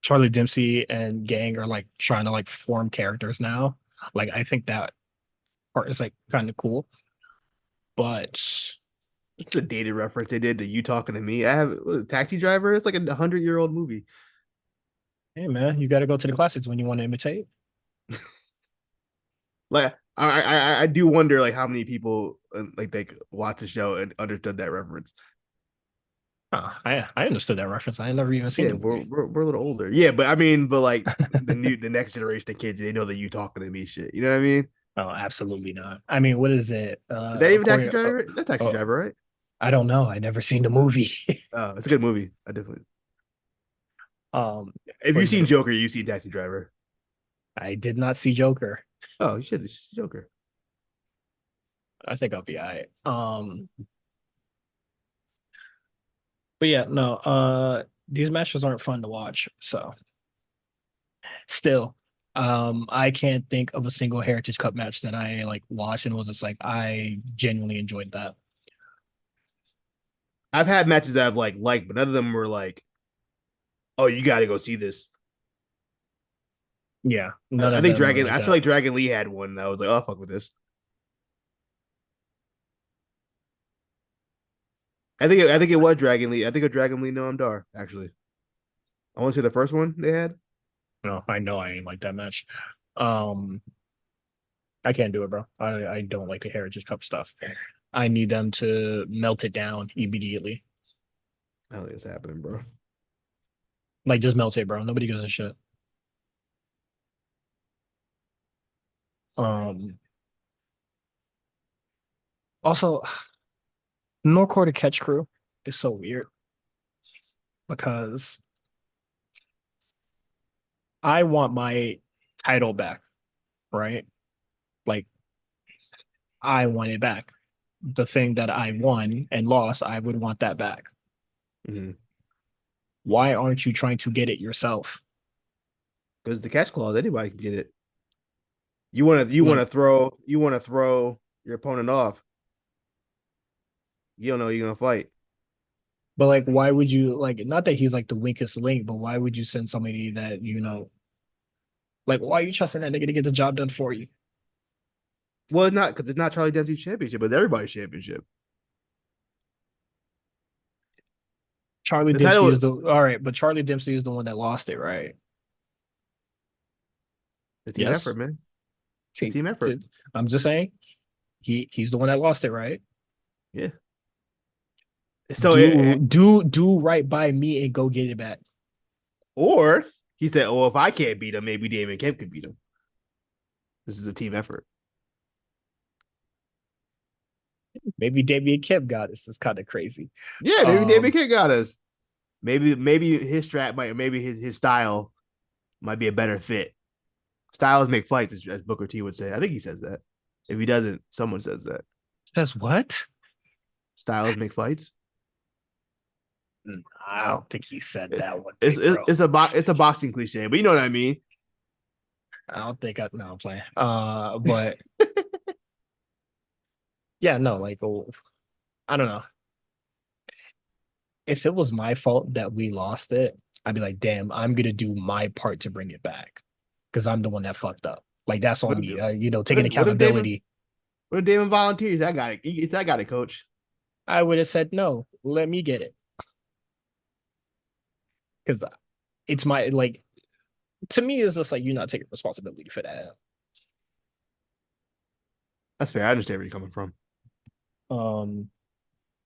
Charlie Dempsey and gang are like trying to like form characters now. Like I think that part is like kind of cool. But It's the dated reference they did to you talking to me. I have Taxi Driver. It's like 100-year-old movie. hey man, you got to go to the classics when you want to imitate. Like I do wonder like how many people like they watch the show and understood that reference. I understood that reference. I never even seen Yeah, the movie. we're a little older. Yeah, but I mean, but like the next generation of kids, they know that you talking to me shit. You know what I mean? Oh, absolutely not. I mean, what is it? Is that even Taxi According, Driver? That's Taxi uh, Driver, right? I don't know. I never seen the movie. Oh, it's a good movie. I definitely. um, If what you've is seen it? Joker, you've seen Taxi Driver. I did not see Joker. Oh, you should. It's Joker. I think I'll be all right. But yeah, no, these matches aren't fun to watch. So Still, I can't think of a single Heritage Cup match that I like watched and was just like I genuinely enjoyed that. I've had matches that I've but none of them were like, oh, you got to go see this. Yeah, I, none I of think them were Dragon. like I feel that. like Dragon Lee had one. That I was like, oh, fuck with this. I think it was Dragon Lee. I think it was Dragon Lee Noam Dar, actually. I want to say the first one they had. No, I know I ain't like that match. Um, I can't do it, bro. I don't like the Heritage Cup stuff. I need them to melt it down immediately. I don't think it's happening, bro. Like just melt it, bro. Nobody gives a shit. Um, Also, no quarter catch crew is so weird because I want my title back, right? Like I want it back. The thing that I won and lost, I would want that back. Mhm. Why aren't you trying to get it yourself? Because the catch clause, anybody can get it. You want Like, to throw your opponent off. You don't know you're gonna fight. but like, why would you like? Not that he's like the weakest link, but why would you send somebody that like, why are you trusting that nigga to get the job done for you? Well, it's not because it's not Charlie Dempsey's championship, but it's everybody's championship. Charlie The Dempsey title, is the all right, but Charlie Dempsey is the one that lost it, right? the team Yes. effort, man. The See, team effort. I'm just saying he's the one that lost it, right? Yeah. So it, Do right by me and go get it back. or he said, "Oh, if I can't beat him, maybe Damon Kemp can beat him." This is a team effort. Maybe Damian Kemp got this. It's kind of crazy. Yeah, maybe Damon Um, Kemp got us. Maybe his strat might, maybe his style might be a better fit. Styles make fights, as Booker T would say. I think he says that. If he doesn't, someone says that. says what? Styles make fights. I don't think he said It, that one, it's big it's bro. it's a it's a boxing cliche, but you know what I mean. I don't think I no, I'm playing. But yeah, no, like oh, I don't know. If it was my fault that we lost it, I'd be like, damn, I'm gonna do my part to bring it back because I'm the one that fucked up. Like that's What on if me. what Taking if what if Damon accountability. what if Damon volunteers? I got it. I got it, coach. I would have said no. Let me get it because it's my like. To me, it's just like you're not taking responsibility for that. That's fair. I understand where you're coming from. Um,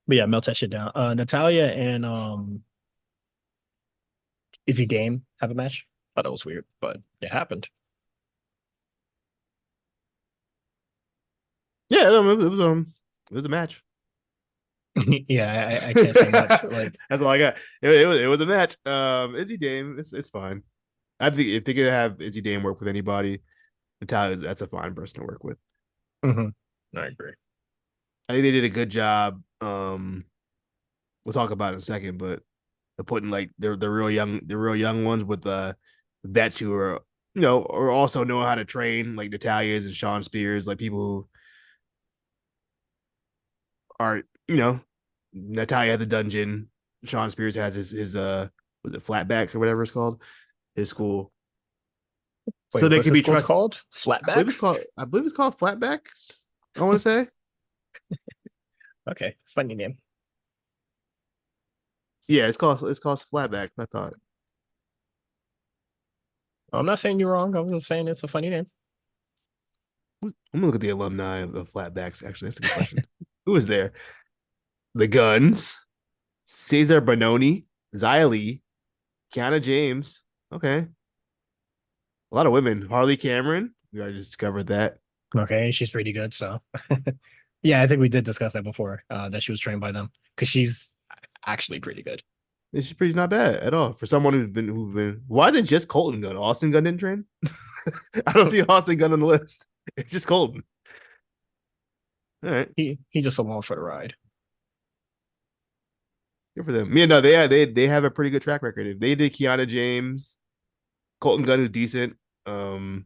but yeah, melt that shit down. Natalia and Izzy Dame have a match. Thought that was weird, but it happened. Yeah, no, it was a match. Yeah, I can't say much. Like, That's all I got. It was a match. Izzy Dame, it's fine. I think if they could have Izzy Dame work with anybody, Natalia, that's a fine person to work with. mhm. I agree. I think they did a good job. We'll talk about it in a second, but they're putting like the real young ones with vets who are or also know how to train, like Natalia's and Sean Spears, like people who are Natalia had the dungeon. Sean Spears has his was it flatback or whatever it's called, his school. So Wait, they what's can the be school trust. called? Flatbacks? I believe it's called flatbacks. I want to say. Okay, funny name. Yeah, it's called flatback. I thought. I'm not saying you're wrong. I'm just saying it's a funny name. I'm gonna look at the alumni of the flatbacks. Actually, that's a good question. Who is there? The Guns, Cesar Bononi, Xia Li, Kiana James. Okay, a lot of women. Harley Cameron. We already discovered that. Okay, she's pretty good. So, yeah, I think we did discuss that before. That she was trained by them because she's actually pretty good. It's pretty not bad at all for someone who's been. Why did just Colton Gunn? Austin Gunn didn't train. I don't see Austin Gunn on the list. It's just Colton. All right, He just along for the ride. good for them. Yeah, no, they have a pretty good track record. If they did Kiana James, Colton Gunn is decent. Um,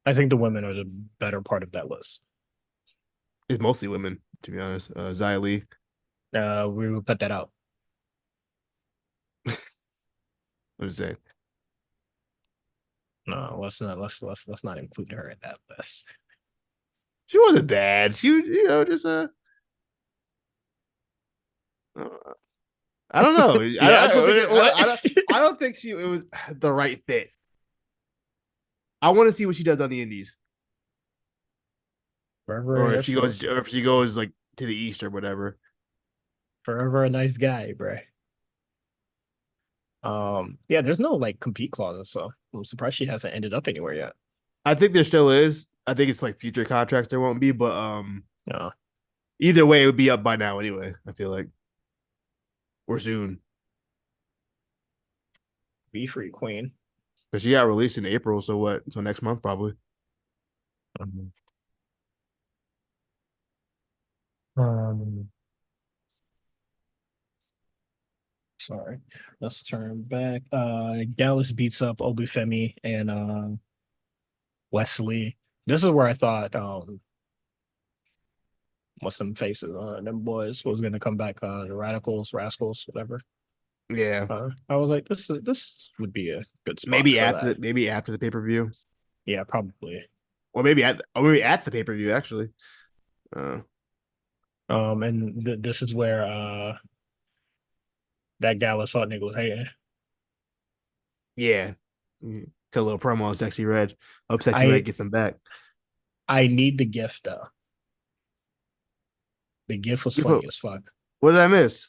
I think the women are the better part of that list. it's mostly women, to be honest. Xia Li. We will put that out. I'm just saying. No, let's not include her in that list. She wasn't bad. She was, just uh, I don't know. I Yeah, just don't think what? I don't think it was the right fit. I want to see what she does on the Indies, or if she goes like to the East or whatever. forever a nice guy, bro. Yeah, there's no like compete clauses, so I'm surprised she hasn't ended up anywhere yet. I think there still is. I think it's like future contracts there won't be, but No, either way, it would be up by now anyway. I feel like or soon be free, queen. because she got released in April. So what? So next month probably. Mhm. Um, sorry. Let's turn back. Dallas beats up Obafemi and Wesley. This is where I thought what's them faces, them boys was gonna come back, the radicals, rascals, whatever. Yeah, I was like, this would be a good spot for that. maybe after the pay per view, Yeah, probably. or maybe at the pay per view actually. Uh, And this is where that Dallas thought nigga was hating. yeah, cut a little promo on Sexy Red. Hope Sexy Red I gets him back. I need the gift though. The gift was funny as fuck. What did I miss?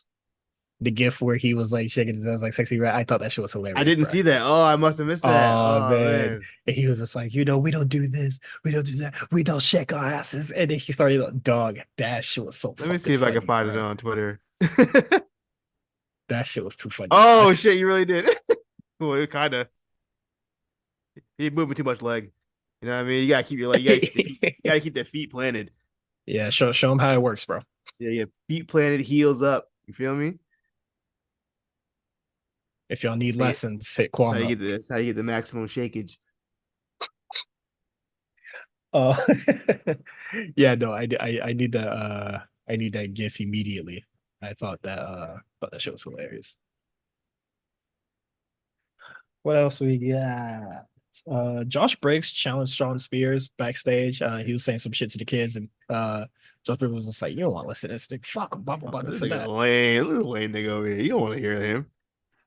The gift where he was like shaking his ass like sexy red. I thought that shit was I hilarious, didn't bro. see that. Oh, I must have missed that. Oh Oh man. man. And he was just like, we don't do this, we don't do that, we don't shake our asses. And then he started like, dog, that shit was so Let me see fucking if I can funny, find it bro. on Twitter. That shit was too funny. Oh shit, you really did. Well, kind of. He's moving too much leg. You know what I mean? You gotta keep your leg. You gotta keep the feet. You gotta keep the feet planted. Yeah, show him how it works, bro. Yeah, yeah. Feet planted, heels up. You feel me? If y'all need That's lessons, hit Quam up. that's how you get the maximum shakage. Uh, yeah, no, I need the I need that GIF immediately. I thought that shit was hilarious. What else we got? Josh Briggs challenged Sean Spears backstage. He was saying some shit to the kids, and Josh Briggs was just like, "You don't want to listen to this thing. Fuck him, blah blah blah, This this and nigga that." lame. This lame nigga over here. You don't want to hear him.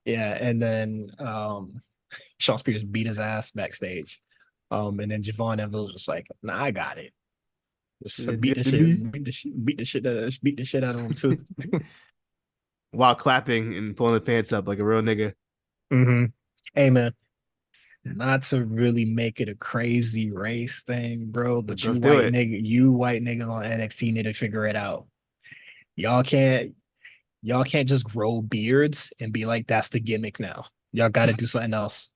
Yeah, and then Sean Spears beat his ass backstage. And then Javon Evans was just like, "Nah, I got it. Just You have to be beat the shit out of him too." while clapping and pulling his pants up like a real nigga. Mm-hmm. Hey man, not to really make it a crazy race thing, bro, but Let's do it. you white niggas on NXT need to figure it out. Y'all can't y'all can't just grow beards and be like that's the gimmick now. Y'all got to do something else.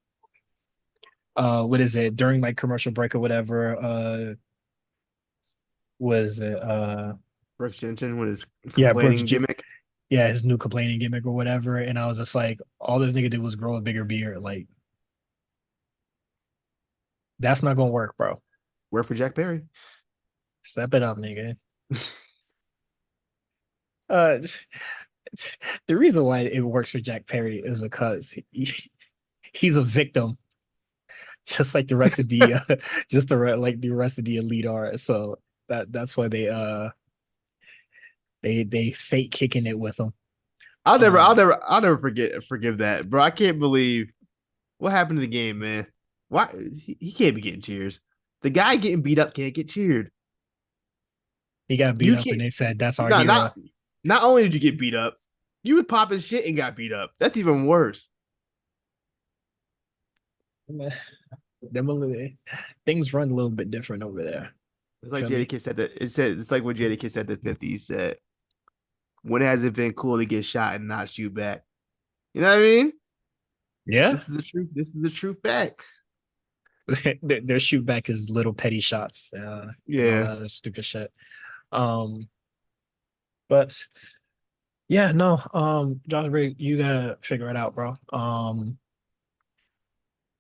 What is it? During like commercial break or whatever, was it Brooks Jensen with his yeah, complaining gimmick. yeah, his new complaining gimmick or whatever, and I was just like all this nigga did was grow a bigger beard. Like that's not gonna work, bro. Work for Jack Perry. Step it up, nigga. Uh, the reason why it works for Jack Perry is because he's a victim, just like the rest of the just like the rest of the elite are. So that's why they fake kicking it with him. Um, I'll never forgive that, bro. I can't believe what happened to the game, man. Why he can't be getting cheers. The guy getting beat up can't get cheered. he got beat You up, and can't. they said that's our Not hero. not not only did you get beat up, you was popping shit and got beat up. That's even worse. Them things run a little bit different over there. It's like Feel me? Jadakiss said that. It said it's like what Jadakiss said the 50s said. When has it been cool to get shot and not shoot back? You know what I mean? Yeah, This is the truth. This is the true fact. their shoot back is little petty shots, and all Yeah. that other stupid shit. Um, but yeah, no, Josh Ray, you gotta figure it out, bro.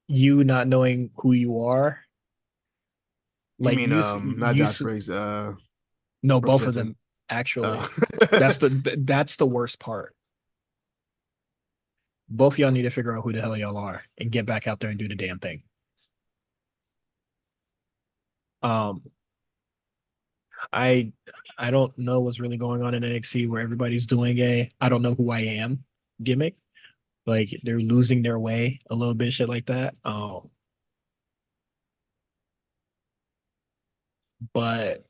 you not knowing who you are, You like mean not you Josh Briggs, no, Brooks both of Jensen. them actually. Oh. That's the worst part. Both y'all need to figure out who the hell y'all are and get back out there and do the damn thing. Um, I I don't know what's really going on in NXT where everybody's doing a I don't know who I am gimmick. Like they're losing their way a little bit, shit like that. But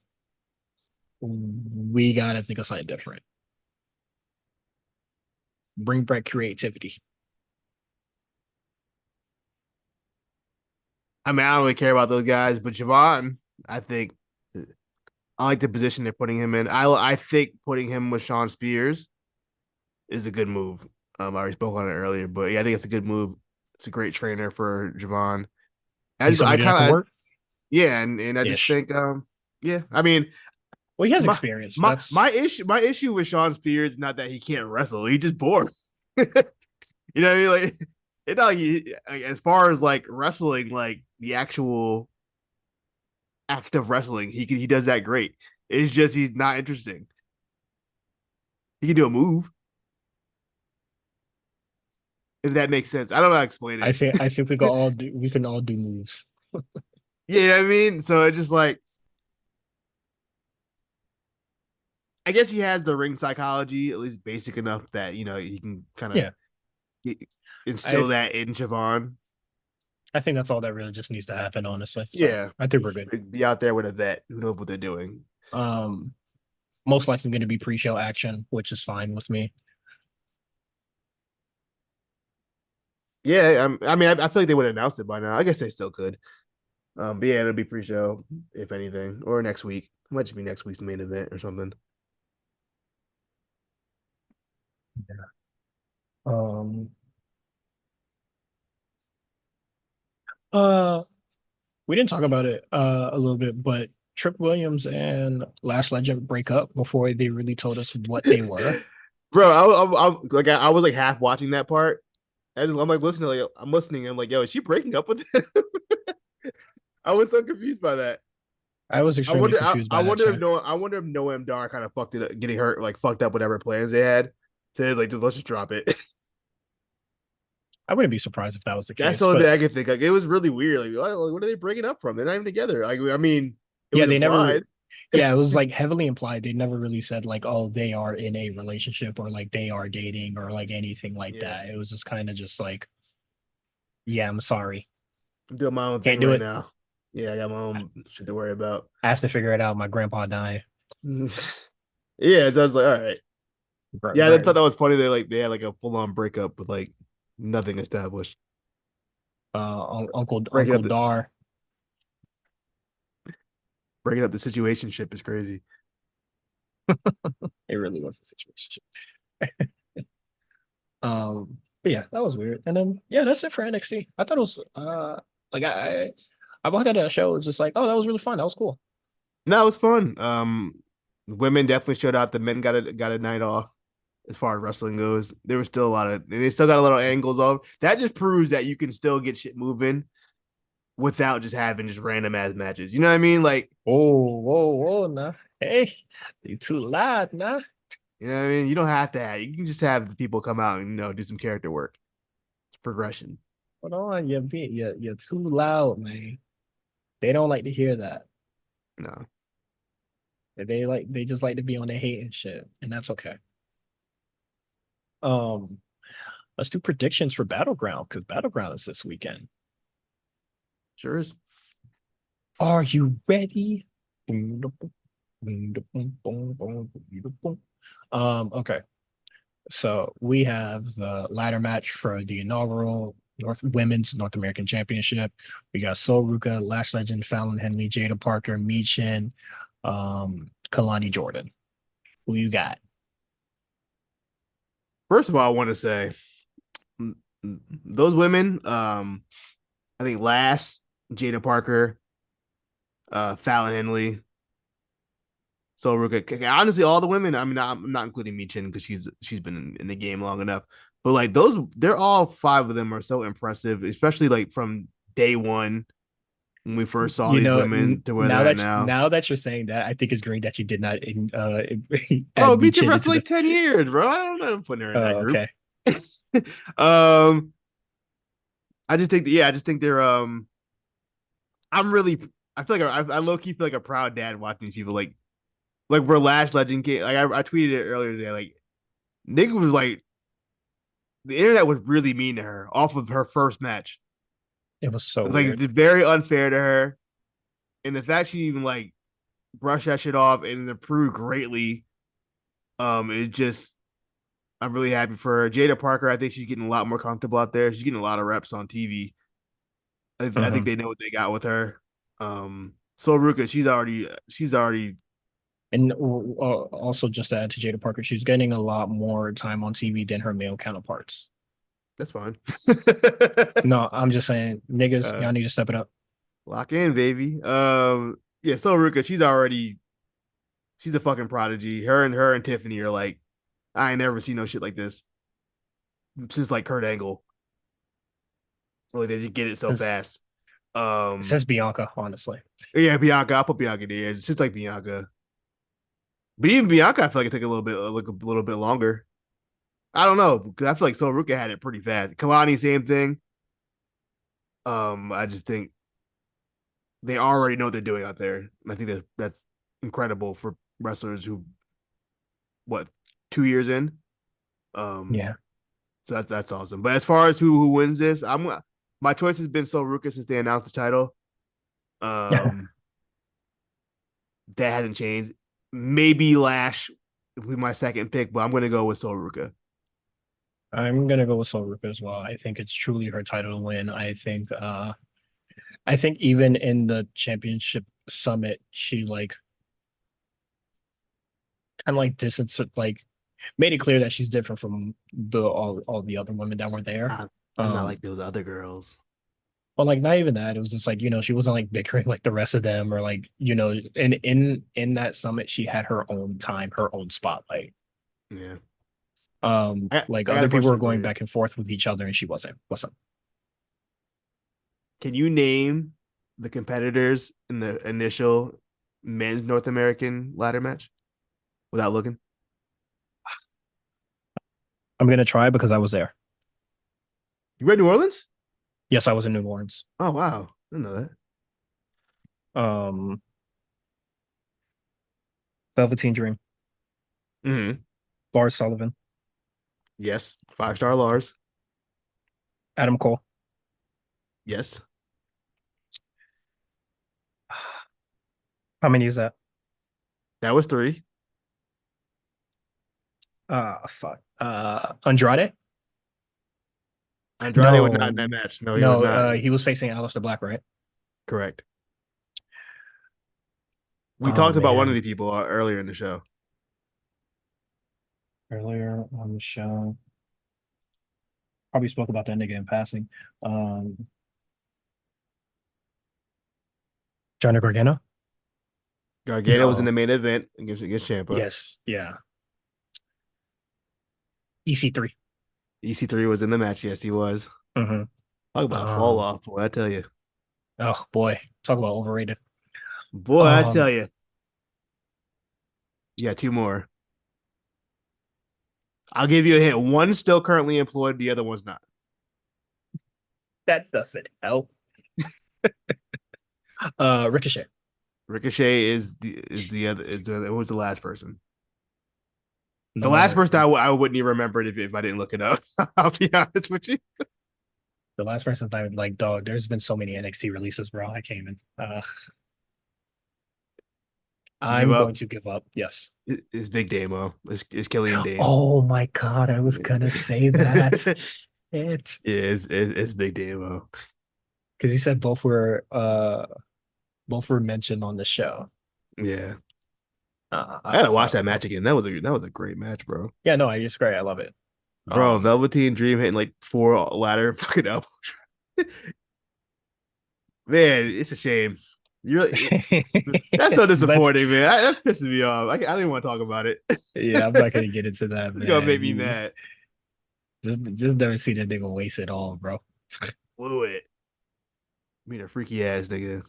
we gotta think of something different. Bring back creativity. I mean, I don't really care about those guys, but Javon, I think I like the position they're putting him in. I think putting him with Sean Spears is a good move. I already spoke on it earlier, but yeah, I think it's a good move. It's a great trainer for Javon. He's I somebody that can kind of work yeah, and I just ish. think yeah, I mean Well, he has my experience. That's my issue with Sean Spears is not that he can't wrestle. He just bored. You know what I mean? Like it not like, as far as like wrestling, like the actual act of wrestling, he does that great. It's just he's not interesting. He can do a move if that makes sense. I don't know how to explain it. I think we can all do moves. Yeah, you know what I mean. So it's just like I guess he has the ring psychology at least basic enough that he can kind Yeah. of I instill that in Siobhan. I think that's all that really just needs to happen, honestly. So Yeah, I think we're good. be out there with a vet who knows what they're doing. Um, Most likely going to be pre-show action, which is fine with me. Yeah, I mean, I feel like they would have announced it by now. I guess they still could. But yeah, it'll be pre-show if anything, or next week. It might just be next week's main event or something. Um, uh, we didn't talk about it a little bit, but Trick Williams and Last Legend break up before they really told us what they were. Bro, I was like half watching that part. I'm like listening, I'm listening. And I'm like, yo, is she breaking up with him? I was so confused by that. I was extremely confused I by that wonder if too. Noam Dar kind of fucked it up, getting hurt, like fucked up whatever plans they had. To like just let's just drop it. I wouldn't be surprised if that was the That's the case, only thing but I could think. Like it was really weird. Like what are they breaking up from? They're not even together. Like I mean, it yeah, was they never. implied. Yeah, it was like heavily implied. They never really said like, oh, they are in a relationship or like they are dating or like anything like Yeah, that. It was just kind of just like, yeah, I'm sorry, I'm doing my own thing can't do right it. now. Yeah, I got my own shit to worry about. I have to figure it out. My grandpa died. Yeah, so I was like, all right. Right, Yeah, I right. thought that was funny. They had like a full on breakup with like nothing established. Breaking up Uncle the Dar. breaking up the situation ship is crazy. It really was a situation. But yeah, that was weird. And then yeah, that's it for NXT. I thought it was like I walked out of that show. It was just like, oh, that was really fun. That was cool. No, it was fun. Women definitely showed out. The men got a night off as far as wrestling goes. There was still a lot of they still got a little angles off. That just proves that you can still get shit moving without just having just random ass matches. You know what I mean? Like, Whoa, nah. Hey, you too loud, nah. you know what I mean? You don't have to have, you can just have the people come out and do some character work. It's progression. Hold on, you're too loud, man. They don't like to hear that. No. They just like to be on the hate and shit, and that's okay. Um, let's do predictions for Battleground because Battleground is this weekend. Sure is. Are you ready? Okay. So we have the ladder match for the inaugural Women's North American Championship. We got Sol Ruka, Lash Legend, Fallon Henley, Jada Parker, Michin, Kalani Jordan. Who you got? First of all, I want to say those women, I think Lass, Jada Parker, Fallon Henley, So Ruka. Honestly, all the women. I mean, I'm not including Michin because she's been in the game long enough. But like they're all five of them are so impressive, especially like from day one when we first saw You these know, women to where they're at now. now that you're saying that, I think it's great that you did not Bro, add me BT chin wrestled into the. like 10 years, bro. I don't know. I'm putting her in that group. Okay. um, I just think, yeah, I just think they're I'm really I feel like I low key feel like a proud dad watching these people like where Lash Legend came. Like I tweeted it earlier today. Like nigga was like the internet was really mean to her off of her first match. It was so Like weird. it's very unfair to her. And the fact she even like brushed that shit off and improved greatly. It just I'm really happy for her. Jada Parker, I think she's getting a lot more comfortable out there. She's getting a lot of reps on TV. I think Mhm. they know what they got with her. So Ruka, she's already And also, just to add to Jada Parker, she's getting a lot more time on TV than her male counterparts. that's fine. No, I'm just saying, niggas, uh, y'all need to step it up. lock in, baby. Yeah, so Ruka, she's a fucking prodigy. Her and Tiffany are like, I ain't never seen no shit like this since like Kurt Angle. Really, they just get it so Since fast. Um, since Bianca, honestly. yeah, Bianca, I'll put Bianca there. It's just like Bianca. But even Bianca, I feel like it took a little bit longer. I don't know because I feel like So Ruka had it pretty fast. Kalani, same thing. I just think they already know what they're doing out there. And I think that's incredible for wrestlers who what 2 years in. Um, Yeah. so that's awesome. But as far as who wins this, my choice has been So Ruka since they announced the title. Um, that hasn't changed. Maybe Lash will be my second pick, but I'm gonna go with So Ruka. I'm gonna go with Sol Ruka as well. I think it's truly her title to win. I think even in the championship summit, she like kind of like distance like made it clear that she's different from the all the other women that were there. I'm not Um, like those other girls. but like not even that. It was just like, she wasn't like bickering like the rest of them or like, in that summit, she had her own time, her own spotlight. Yeah. Like I got other a people were question for going you. back and forth with each other and she wasn't. What's up? Can you name the competitors in the initial men's North American ladder match without looking? I'm gonna try because I was there. You read New Orleans? Yes, I was in New Orleans. Oh wow, I didn't know that. Um, Velveteen Dream, Mm-hmm. Lars Sullivan, Yes, 5-star Lars. Adam Cole. Yes, How many is that? that was three. Fuck. Andrade? Andrade was not in that No, match. No, he was no. not. He was facing Aleister Black, right? Correct. We Oh talked about one of man, these people earlier in the show. earlier on the show, probably spoke about that nigga in passing. Um, Johnny Gargano? Gargano was in the No. main event against Champa. Yes. Yeah. EC3. EC3 was in the match. Yes, he was. Mm-hmm. Talk about a fall Um. off, boy. I tell you, Oh boy, talk about overrated. boy. I tell Um. you. Yeah, two more. I'll give you a hint. One's still currently employed. The other one's not. That doesn't help. Ricochet. Ricochet is the other. It was the last person. The No last matter. person I wouldn't even remember it if I didn't look it up. I'll be honest with you. The last person I would like, dog. There's been so many NXT releases, bro. I can't even. You give I'm up. going to give up. Yes. It's Big Damo. It's Killian Dane. Oh my God, I was gonna say that. Yeah, It it's Big Damo. because he said both were mentioned on the show. Yeah, Uh, I gotta uh, watch uh, that match again. That was a great match, bro. yeah, no, I just great. I love it. Bro, Um, Velveteen Dream hitting like four ladder fucking elbow. Man, it's a shame. You're that's so let's. disappointing, man. That pisses me off. I didn't want to talk about it. Yeah, I'm not gonna get into that, It's gonna make me man. mad. Just never see that nigga waste it all, bro. Blew it. I mean, a freaky ass nigga.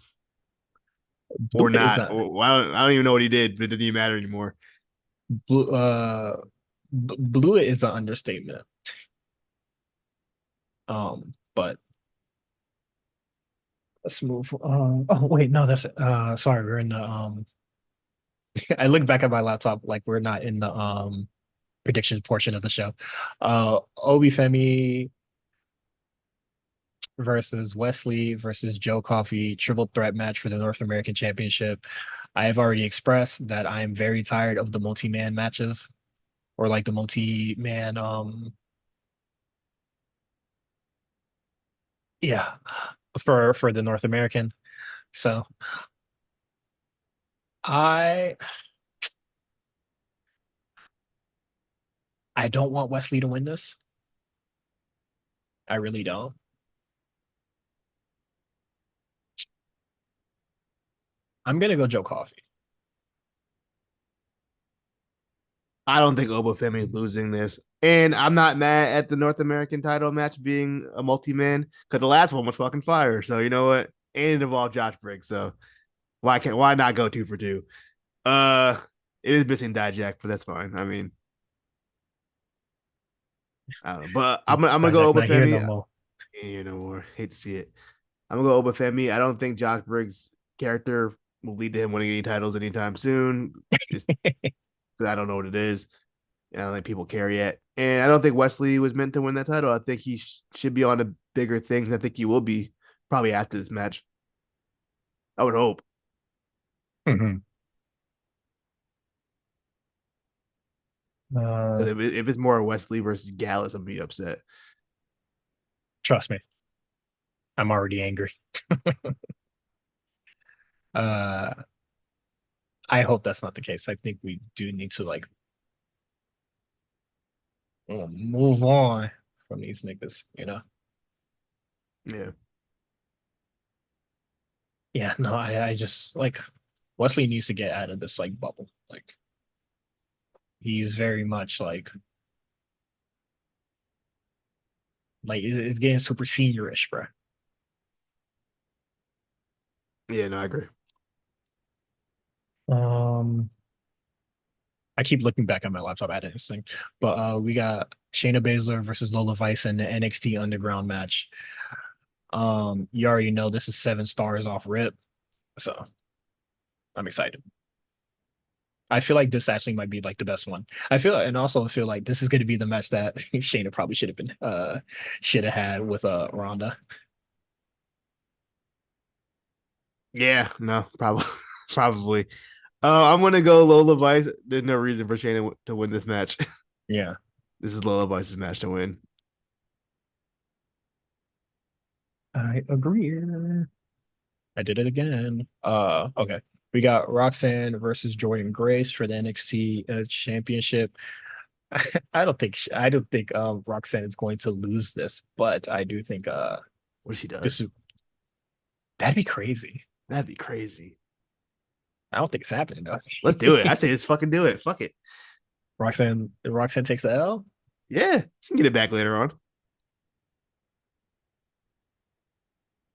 Blue Or is not. a Or, I don't even know what he did, but it didn't even matter anymore. blue blue is an understatement. But let's move. Oh wait, no, that's sorry, we're in the I look back at my laptop like we're not in the prediction portion of the show. Obi Femi versus Wesley versus Joe Coffey triple threat match for the North American Championship. I have already expressed that I am very tired of the multi-man matches or like the multi-man yeah, for the North American. So I I don't want Wesley to win this. I really don't. I'm gonna go Joe Coffey. I don't think Obafemi is losing this. And I'm not mad at the North American title match being a multi-man because the last one was fucking fire. So you know what? And it involved Josh Briggs. So why not go 2 for 2? Uh it is missing Dijak, but that's fine. I mean, I don't know. But I'm gonna go Jack not here no Obafemi. more. Yeah, no more. Hate to see it. I'm gonna go Obafemi. I don't think Josh Briggs' character will lead to him winning any titles anytime soon. Just I don't know what it is. I don't think people care yet. And I don't think Wesley was meant to win that title. I think he should be on to bigger things. I think he will be probably after this match. I would hope. Mhm. Uh, If it's more Wesley versus Gallus, I'd be upset. Trust me, I'm already angry. Uh, I hope that's not the case. I think we do need to like move on from these niggas, you know? Yeah. Yeah, no, I just like Wesley needs to get out of this like bubble. Like he's very much like it's getting super seniorish, bro. Yeah, no, I agree. Um, I keep looking back at my laptop at this thing, but we got Shayna Baszler versus Lola Vice in the NXT Underground match. You already know this is 7 stars off rip, so I'm excited. I feel like this actually might be like the best one. I feel and also feel like this is going to be the match that Shayna probably should have had with Ronda. Yeah, no, probably probably. I'm gonna go Lola Vice. There's no reason for Shayna to win this match. Yeah, This is Lola Vice's match to win. I agree. I did it again. Okay. We got Roxanne versus Jordan Grace for the NXT championship. I don't think Roxanne is going to lose this, but I do think What if she this does? is that'd be crazy. That'd be crazy. I don't think it's happening though. Let's do it. I say let's fucking do it. Fuck it. Roxanne takes the L. Yeah, she can get it back later on.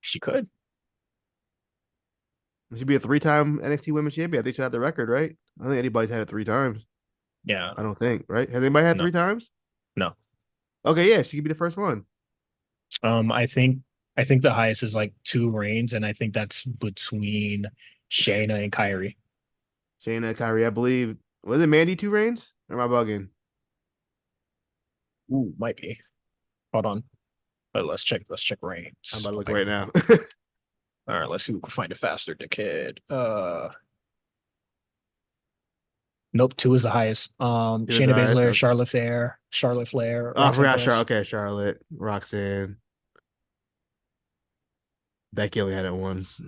She could. She'd be a 3-time NXT Women's Champion. I think she had the record, right? I don't think anybody's had it 3 times. Yeah. I don't think, right? Has anybody had No. 3 times? No. Okay, yeah, she could be the first one. I think the highest is like 2 reigns, and I think that's between Shayna and Kyrie. Shayna, Kyrie, I believe. Was it Mandy 2 reigns? Or am I bugging? Ooh, might be. Hold on. But let's check I'm reigns. about to look Okay. right now. All right, let's see who can find it faster, dickhead. Nope, 2 is the highest. It was Shayna eyes. Baszler, Okay. Charlotte Flair, Oh, I Roxanne forgot Perez. Okay, Charlotte, Roxanne. Becky only had it once.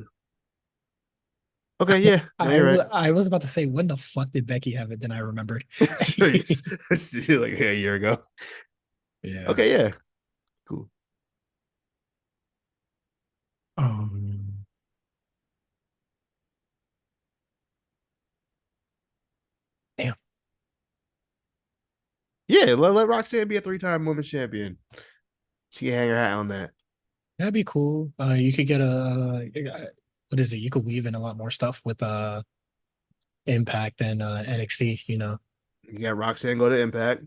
Okay, yeah. No, you're right. I was about to say when the fuck did Becky have it? Then I remembered. Like a year ago. Yeah. Okay, yeah. Cool. Um, Damn. Yeah, let Roxanne be a 3-time women's champion. She can hang her hat on that. That'd be cool. You could get what is it? You could weave in a lot more stuff with Impact and NXT. You got Roxanne go to Impact.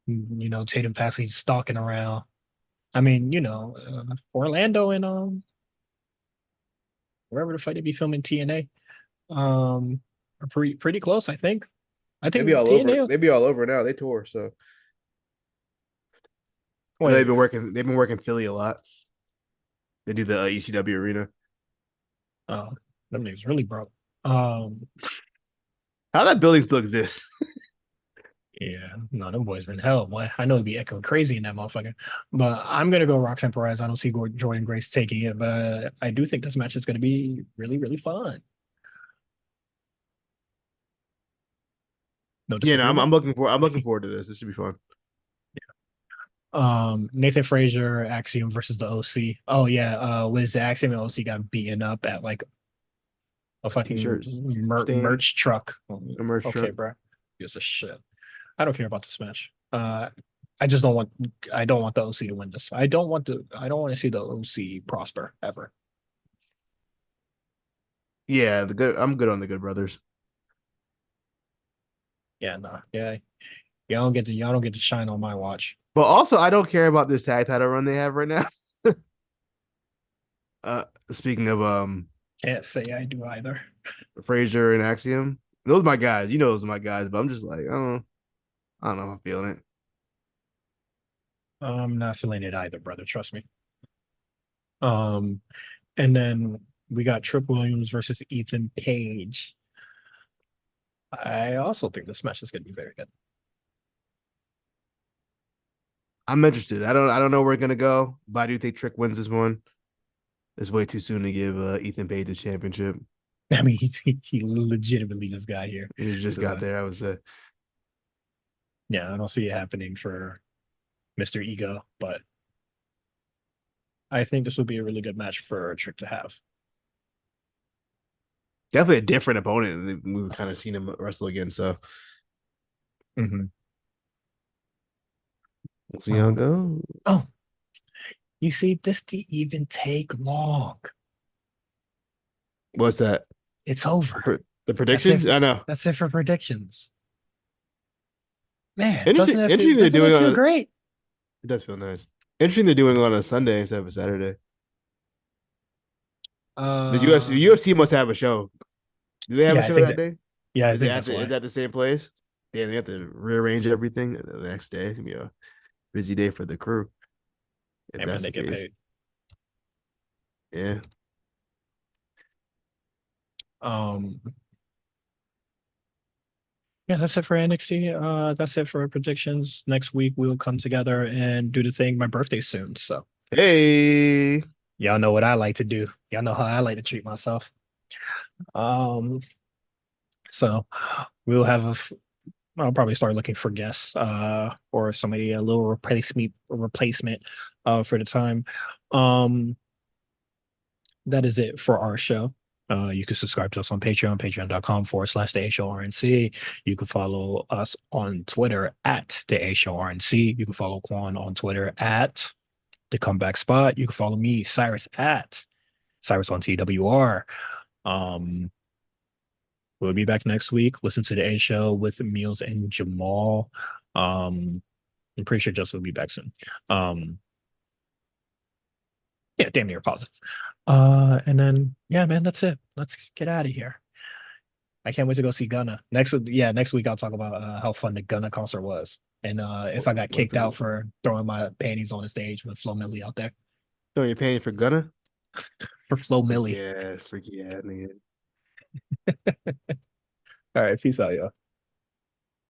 Tatum Paxley's stalking around. I mean, Orlando and wherever the fight they be filming TNA, are pretty close. I think. I They be think all over. TNA. They be all over now. They tour, so I know What is it? They've been working Philly a lot. They do the ECW arena. Them niggas really broke. Um, How that building still exists? yeah, no, them boys are in hell. Boy, I know it'd be echoing crazy in that motherfucker, but I'm gonna go Roxanne Perez. I don't see Jordan Grace taking it, but I do think this match is gonna be really, really fun. No Yeah, no, disagreement. I'm looking forward to this. This should be fun. Nathan Frazier, Axiom versus the OC. Oh yeah, what is the Axiom and OC got beaten up at like a fucking T-shirts, stand, merch truck. a merch Okay, truck. bro. Gives a shit. I don't care about this match. I just don't want. I don't want the OC to win this. I don't want to see the OC prosper ever. Yeah, the good. I'm good on the Good Brothers. Yeah, no. Yeah, y'all don't get to shine on my watch. But also, I don't care about this tag title run they have right now. uh, Speaking of Can't say I do either. Frazier and Axiom, those are my guys. You know, those are my guys. But I'm just like, I don't know if I'm feeling it. I'm not feeling it either, brother. Trust me. Um, and then we got Trick Williams versus Ethan Page. I also think this match is going to be very good. I'm interested. I don't know where we're gonna go, but I do think Trick wins this one. It's way too soon to give Ethan Page the championship. I mean, he legitimately just got here. He just got So, there. I would say. yeah, I don't see it happening for Mr. Ego, but I think this would be a really good match for Trick to have. Definitely a different opponent than we've kind of seen him wrestle again. So Mm-hmm. we'll see how it goes. Oh, you see, this didn't even take long. What's that? It's over. The That's it. predictions? I know. That's it for predictions. Man, doesn't Interesting they're doesn't it doing feel on a. great? It does feel nice. Interesting they're doing it on a Sunday instead of a Saturday. The Uh, UFC must have a show. Do they have a yeah, I show think that that. day? Yeah, I think that's Is why. that the same place? Damn, they have to rearrange everything the next day. It's gonna be a busy day for the crew if I mean, that's they the get case. paid. Yeah. Um, yeah, that's it for NXT. That's it for predictions. Next week we'll come together and do the thing. My birthday's soon, so Hey. y'all know what I like to do. Y'all know how I like to treat myself. Um, so we'll have I'll probably start looking for guests, or somebody a little replacement, for the time. Um, that is it for our show. You can subscribe to us on Patreon, patreon.com/the HORNC. You can follow us on Twitter at the HORNC. You can follow Quan on Twitter at the Comeback Spot. You can follow me, Cyrus, at Cyrus on TWR. Um, we'll be back next week. Listen to the A Show with Meals and Jamal. I'm pretty sure Justin will be back soon. Um, yeah, damn near positive. And then yeah, man, that's it. Let's get out of here. I can't wait to go see Gunna. Next week I'll talk about how fun the Gunna concert was. And if I got What kicked out the for throwing my panties on the stage with Flo Millie out there. so you're paying for Gunna? For Flo Millie. Freak yeah, nigga. All right, peace out, y'all.